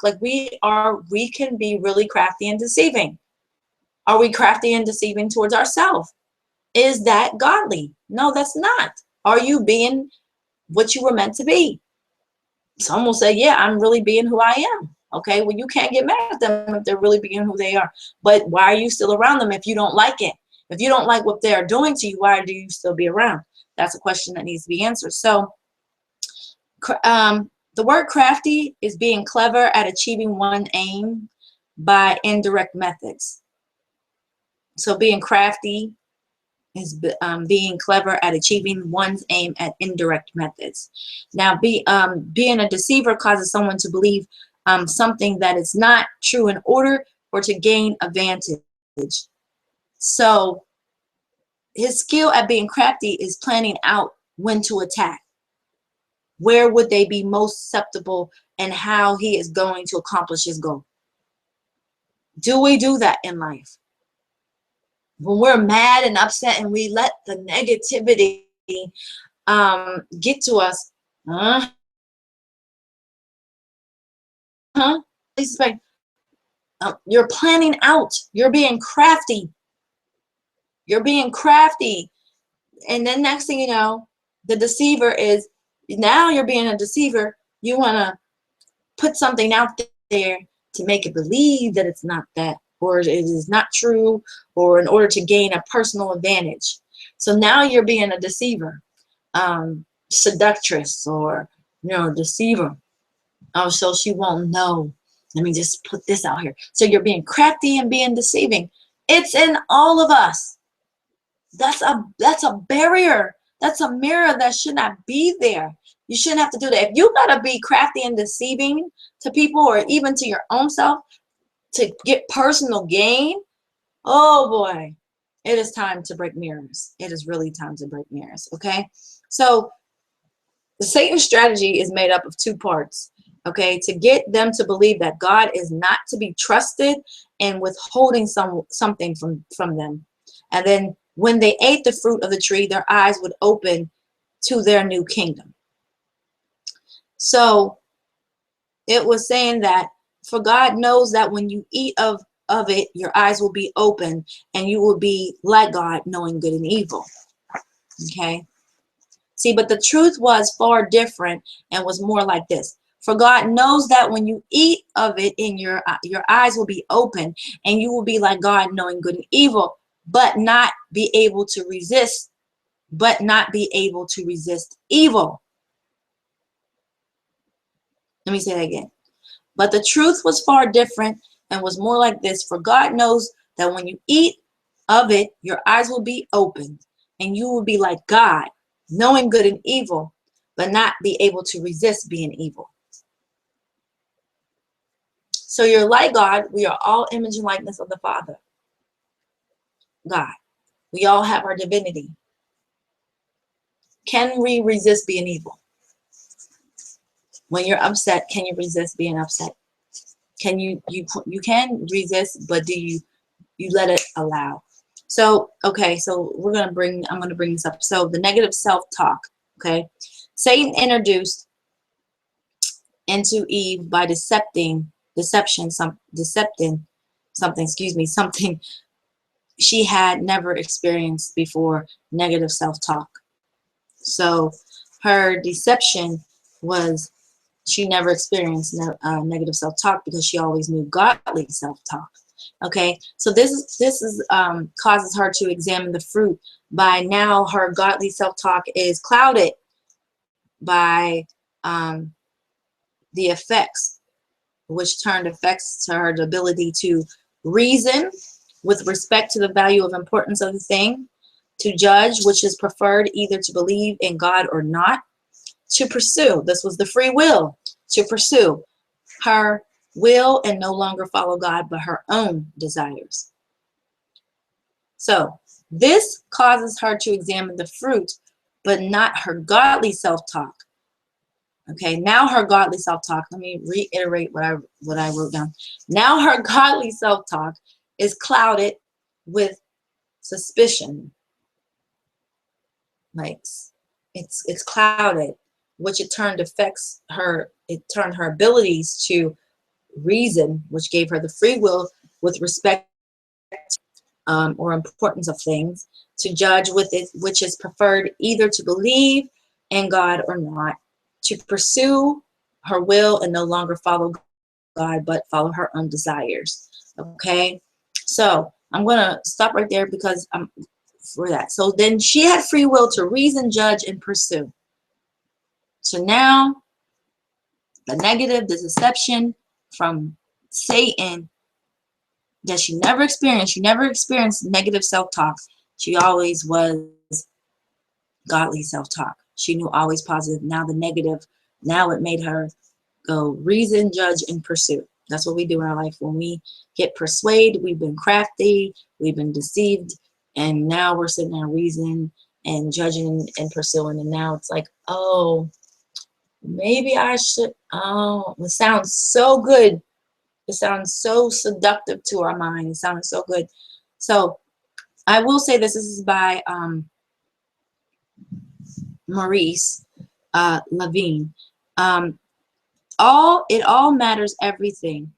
like we can be really crafty and deceiving. Are we crafty and deceiving towards ourselves? Is that godly? No, that's not. Are you being what you were meant to be? Some will say, yeah, I'm really being who I am. Okay, well, you can't get mad at them if they're really being who they are. But why are you still around them if you don't like it? If you don't like what they're doing to you, why do you still be around? That's a question that needs to be answered. So the word crafty is being clever at achieving one aim by indirect methods. So being crafty is being clever at achieving one's aim at indirect methods. Now, being a deceiver causes someone to believe something that is not true in order or to gain advantage. So his skill at being crafty is planning out when to attack. Where would they be most susceptible and how he is going to accomplish his goal? Do we do that in life? When we're mad and upset and we let the negativity get to us, you're planning out. You're being crafty. You're being crafty. And then next thing you know, the deceiver is, now you're being a deceiver. You want to put something out there to make it believe that it's not that, or it is not true, or in order to gain a personal advantage. So now you're being a deceiver, seductress, or deceiver. Oh, so she won't know. Let me just put this out here. So you're being crafty and being deceiving. It's in all of us. That's a barrier. That's a mirror that should not be there. You shouldn't have to do that. If you gotta be crafty and deceiving to people or even to your own self to get personal gain, oh boy, it is time to break mirrors. It is really time to break mirrors. Okay, so the Satan strategy is made up of two parts. Okay, to get them to believe that God is not to be trusted and withholding something from them, and then when they ate the fruit of the tree, their eyes would open to their new kingdom. So it was saying that, for God knows that when you eat of it, your eyes will be open and you will be like God, knowing good and evil. Okay. See, but the truth was far different and was more like this. For God knows that when you eat of it, your eyes will be open and you will be like God, knowing good and evil, but not be able to resist evil. Let me say that again. But the truth was far different and was more like this. For God knows that when you eat of it, your eyes will be opened and you will be like God, knowing good and evil, but not be able to resist being evil. So you're like God. We are all image and likeness of the Father, God. We all have our divinity. Can we resist being evil? When you're upset, can you resist being upset? Can you can resist, but do you let it allow? So okay, so I'm gonna bring this up. So the negative self-talk. Okay, Satan introduced into Eve by something she had never experienced before. Negative self-talk. So her deception was she never experienced negative self-talk because she always knew godly self-talk. Okay, so this is causes her to examine the fruit. By now, her godly self-talk is clouded by the effects, which turned effects to her ability to reason with respect to the value of importance of the thing, to judge which is preferred, either to believe in God or not, to pursue. This was the free will, to pursue her will and no longer follow God but her own desires. So this causes her to examine the fruit but not her godly self-talk. Okay, now her godly self-talk, let me reiterate what I wrote down. Now her godly self-talk is clouded with suspicion. like it's clouded, which it turned affects her. It turned her abilities to reason, which gave her the free will with respect or importance of things, to judge with it, which is preferred either to believe in God or not, to pursue her will and no longer follow God, but follow her own desires. Okay, so I'm gonna stop right there because I'm for that. So then she had free will to reason, judge, and pursue. So now the negative, the deception from Satan that she never experienced. She never experienced negative self-talk. She always was godly self-talk. She knew always positive. Now the negative, now it made her go reason, judge, and pursue. That's what we do in our life. When we get persuaded, we've been crafty, we've been deceived, and now we're sitting there reasoning and judging and pursuing. And now it's like, oh, maybe I should. Oh, it sounds so good. It sounds so seductive to our mind. It sounds so good. So I will say this. This is by Maurice Levine. It all matters everything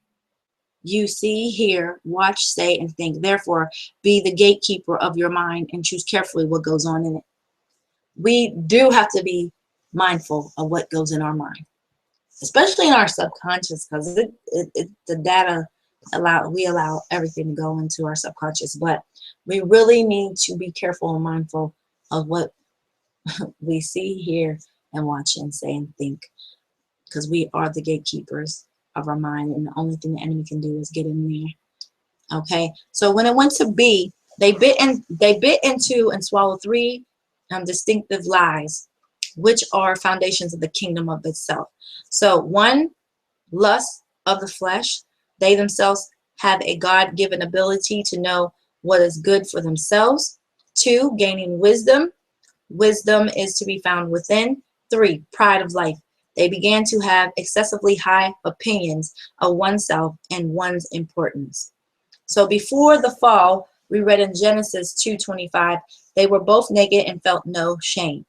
you see, hear, watch, say, and think. Therefore, be the gatekeeper of your mind and choose carefully what goes on in it. We do have to be mindful of what goes in our mind, especially in our subconscious, because the data we allow everything to go into our subconscious. But we really need to be careful and mindful of what we see, hear, and watch, and say, and think, because we are the gatekeepers of our mind, and the only thing the enemy can do is get in there. Okay, so when it went to B, they bit into and swallowed three distinctive lies, which are foundations of the kingdom of itself. So one, lust of the flesh. They themselves have a God-given ability to know what is good for themselves. Two, gaining wisdom. Wisdom is to be found within. Three, pride of life. They began to have excessively high opinions of oneself and one's importance. So before the fall, we read in Genesis 2:25, they were both naked and felt no shame.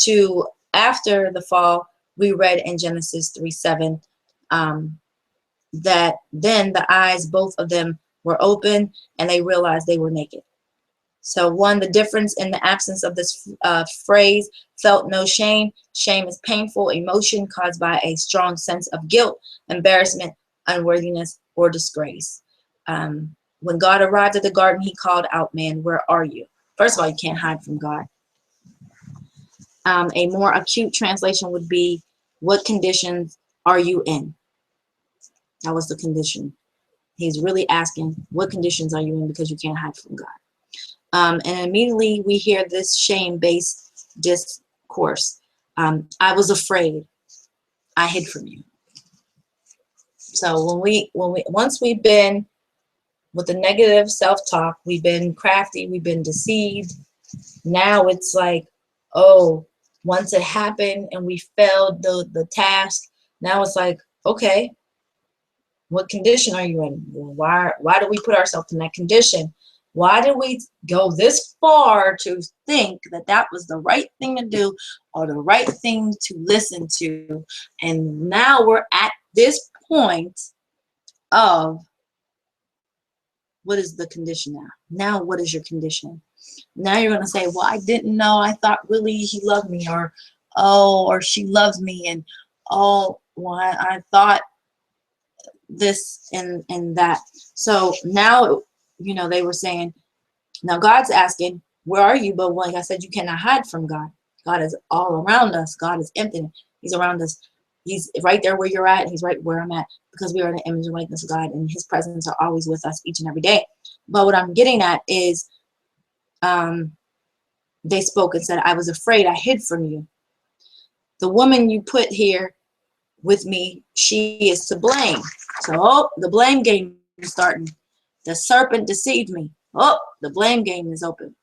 To after the fall, we read in Genesis 3:7 that then the eyes, both of them, were open and they realized they were naked. So one, the difference in the absence of this phrase, felt no shame. Shame is painful emotion caused by a strong sense of guilt, embarrassment, unworthiness, or disgrace. When God arrived at the garden, he called out, man, where are you? First of all, you can't hide from God. A more acute translation would be, what conditions are you in? That was the condition. He's really asking, what conditions are you in, because you can't hide from God. And immediately we hear this shame-based discourse. I was afraid. I hid from you. So once we've been with the negative self-talk, we've been crafty, we've been deceived. Now it's like, oh, once it happened and we failed the task, now it's like, okay, what condition are you in? Why do we put ourselves in that condition? Why did we go this far to think that that was the right thing to do or the right thing to listen to? And now we're at this point of, what is the condition now? Now what is your condition? Now you're going to say, well, I didn't know. I thought really he loved me, or oh, or she loves me, and oh, well, I thought this and that. So now, they were saying, now God's asking, where are you? But like I said, you cannot hide from God. God is all around us. God is infinite. He's around us. He's right there where you're at. He's right where I'm at, because we are in the image and likeness of God, and his presence are always with us each and every day. But what I'm getting at is, they spoke and said, I was afraid. I hid from you. The woman you put here with me, she is to blame. So, oh, the blame game is starting. The serpent deceived me. Oh, the blame game is open.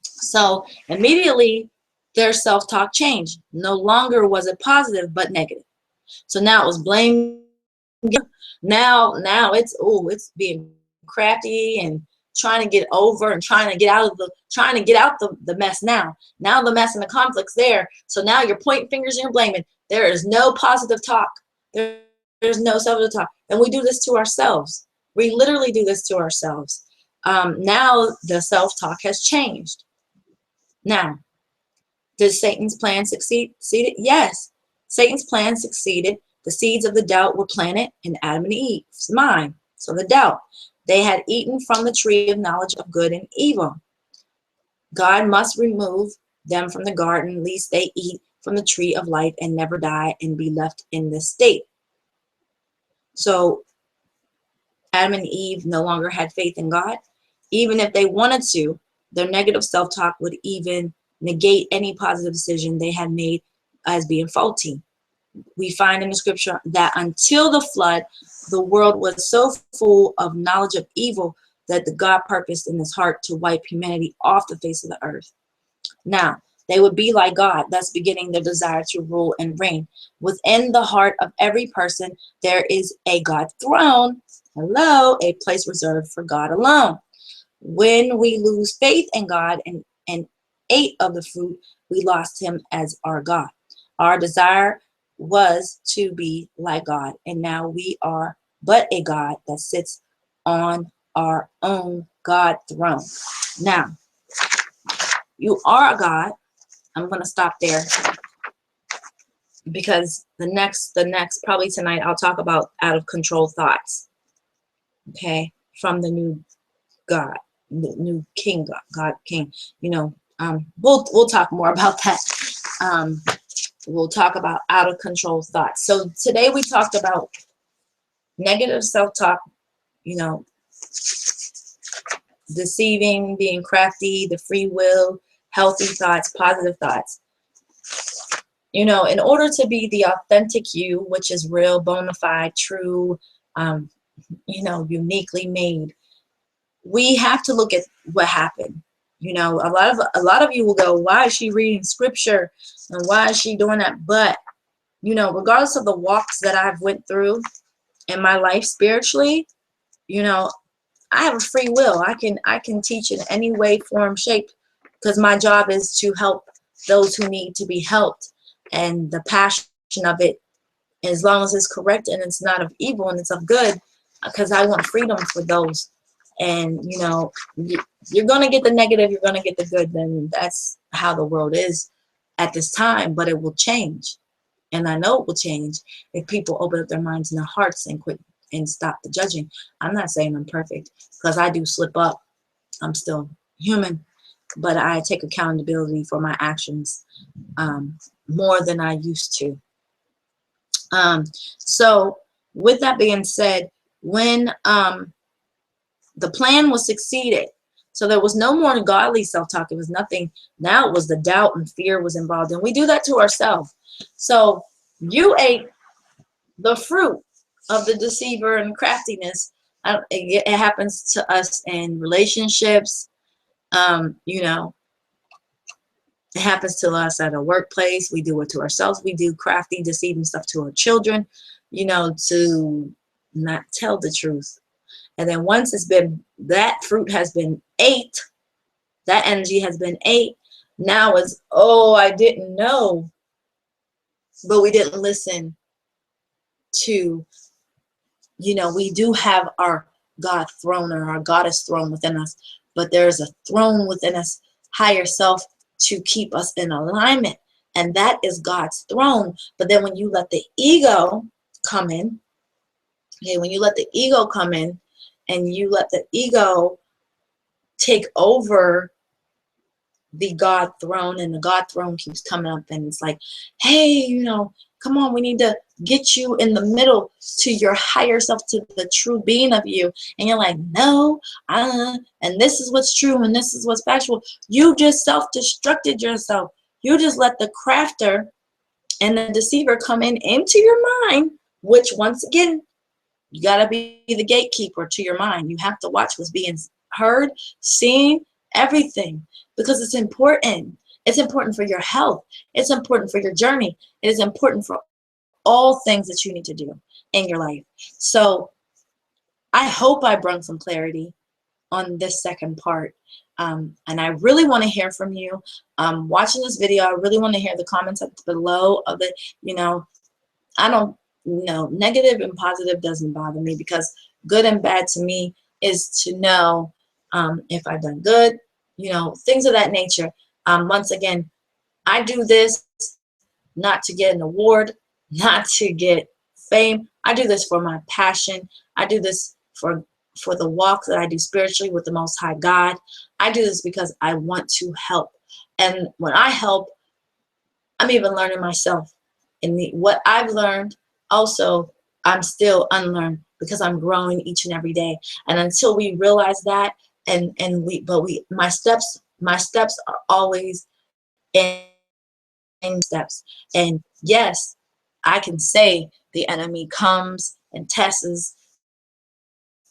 So immediately their self-talk changed. No longer was it positive, but negative. So now it was blame. Now it's being crafty and trying to get over and trying to get out the mess now. Now the mess and the conflict's there. So now you're pointing fingers and you're blaming. There is no positive talk. There's no self-talk. And we do this to ourselves. We literally do this to ourselves. Now the self-talk has changed. Now, did Satan's plan succeed? Yes. Satan's plan succeeded. The seeds of the doubt were planted in Adam and Eve's mind. So the doubt. They had eaten from the tree of knowledge of good and evil. God must remove them from the garden, lest they eat from the tree of life and never die and be left in this state. So Adam and Eve no longer had faith in God. Even if they wanted to, their negative self-talk would even negate any positive decision they had made as being faulty. We find in the scripture that until the flood, the world was so full of knowledge of evil that the God purposed in his heart to wipe humanity off the face of the earth. Now, they would be like God, thus beginning their desire to rule and reign. Within the heart of every person, there is a God throne. Hello, a place reserved for God alone. When we lose faith in God and ate of the fruit, we lost him as our God. Our desire was to be like God, and now we are but a God that sits on our own God throne. Now, you are a God. I'm going to stop there because the next, probably tonight, I'll talk about out of control thoughts. Okay, from the new God, the new King, God King. You know, we'll talk more about that. We'll talk about out of control thoughts. So today we talked about negative self-talk, you know, deceiving, being crafty, the free will, healthy thoughts, positive thoughts. You know, in order to be the authentic you, which is real, bona fide, true, you know, uniquely made, we have to look at what happened. You know, a lot of you will go, why is she reading scripture and why is she doing that? But, you know, regardless of the walks that I've went through in my life spiritually, you know, I have a free will. I can teach in any way, form, shape, because my job is to help those who need to be helped. And the passion of it, as long as it's correct and it's not of evil and it's of good, because I want freedom for those. And, you know, you're going to get the negative, you're going to get the good. Then that's how the world is at this time, but it will change. And I know it will change if people open up their minds and their hearts and quit and stop the judging. I'm not saying I'm perfect, because I do slip up. I'm still human, but I take accountability for my actions more than I used to. So with that being said, when the plan was succeeded, so there was no more godly self-talk. It was nothing. Now it was the doubt and fear was involved. And we do that to ourselves. So you ate the fruit of the deceiver and craftiness. It happens to us in relationships. You know, it happens to us at a workplace. We do it to ourselves. We do crafty, deceiving stuff to our children, you know, to not tell the truth. And then once it's been, that fruit has been ate, that energy has been ate, now it's, oh, I didn't know. But we didn't listen to, you know, we do have our God throne or our goddess throne within us, but there's a throne within us, higher self, to keep us in alignment. And that is God's throne. But then when you let the ego come in, okay, when you let the ego come in and you let the ego take over the God throne, and the God throne keeps coming up, and it's like, hey, you know, come on, we need to get you in the middle to your higher self, to the true being of you. And you're like, no, and this is what's true and this is what's factual. You just self-destructed yourself. You just let the crafter and the deceiver come into your mind, which once again, you got to be the gatekeeper to your mind. You have to watch what's being heard, seen, everything, because it's important. It's important for your health. It's important for your journey. It is important for all things that you need to do in your life. So I hope I brought some clarity. on this second part. And I really want to hear from you. Watching this video, I really want to hear the comments up below of it. You know, I don't know, negative and positive doesn't bother me, because good and bad to me is to know if I've done good, you know, things of that nature. Once again, I do this not to get an award, not to get fame. I do this for my passion. I do this for the walk that I do spiritually with the Most High God. I do this because I want to help. And when I help, I'm even learning myself. And what I've learned, also, I'm still unlearned, because I'm growing each and every day. And until we realize that, my steps are always in steps. And yes, I can say the enemy comes and tests,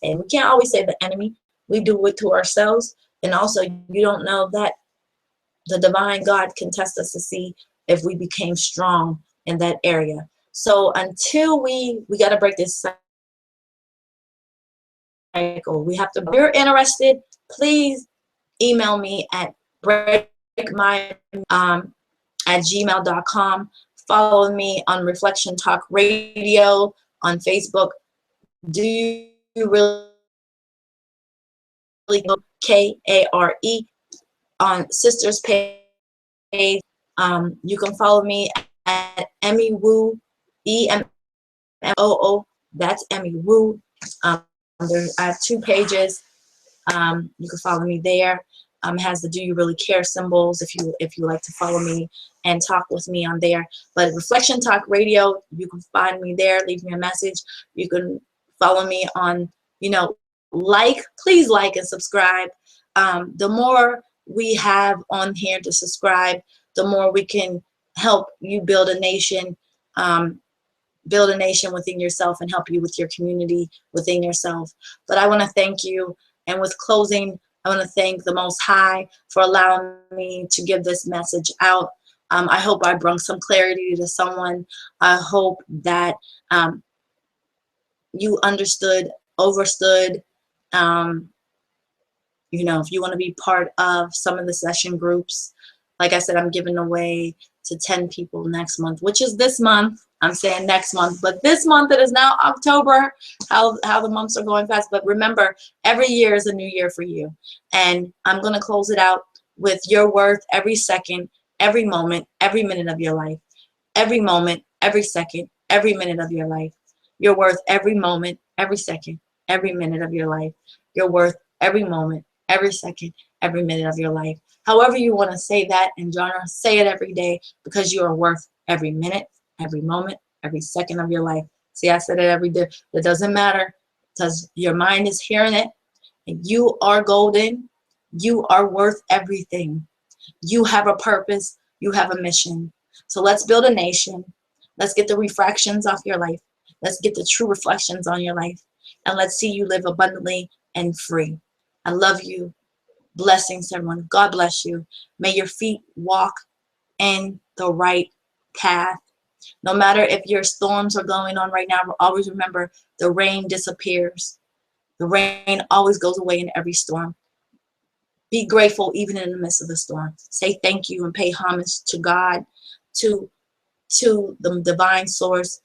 and we can't always say the enemy. We do it to ourselves. And also, you don't know that the divine God can test us to see if we became strong in that area. So until we got to break this cycle, we have to. If you're interested, please email me at breakmy@gmail.com. Follow me on Reflection Talk Radio on Facebook. Do you really KARE on Sisters page? You can follow me at Emmy Woo, EMMOO. That's Emmy Woo. I have 2 pages. You can follow me there. It has the "Do you really care" symbols if you like to follow me and talk with me on there. But Reflection Talk Radio, you can find me there. Leave me a message. You can follow me on, you know, please like and subscribe. The more we have on here to subscribe, the more we can help you build a nation. Build a nation within yourself and help you with your community within yourself. But I want to thank you. And with closing, I want to thank the Most High for allowing me to give this message out. I hope I brought some clarity to someone. I hope that you understood, overstood. You know, if you want to be part of some of the session groups, like I said, I'm giving away to 10 people next month, which is this month. I'm saying next month, but this month it is now October. How the months are going fast. But remember, every year is a new year for you. And I'm going to close it out with "You're worth every second, every moment, every minute of your life." Every moment, every second, every minute of your life. You're worth every moment, every second, every minute of your life. You're worth every moment, every second, every minute of your life. However you want to say that in genre, say it every day, because you are worth every minute, every moment, every second of your life. See, I said it every day. It doesn't matter, because your mind is hearing it, and you are golden. You are worth everything. You have a purpose. You have a mission. So let's build a nation. Let's get the refractions off your life. Let's get the true reflections on your life. And let's see you live abundantly and free. I love you. Blessings, everyone. God bless you. May your feet walk in the right path. No matter if your storms are going on right now, always remember, the rain disappears. The rain always goes away in every storm. Be grateful even in the midst of the storm. Say thank you and pay homage to God, to the divine source.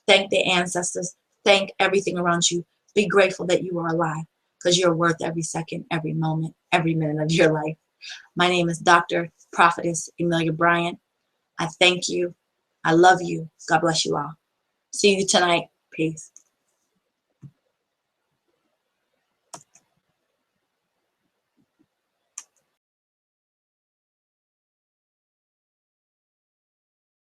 Thank the ancestors. Thank everything around you. Be grateful that you are alive, because you're worth every second, every moment, every minute of your life. My name is Dr. Prophetess Amelia Bryant. I thank you. I love you. God bless you all. See you tonight. Peace.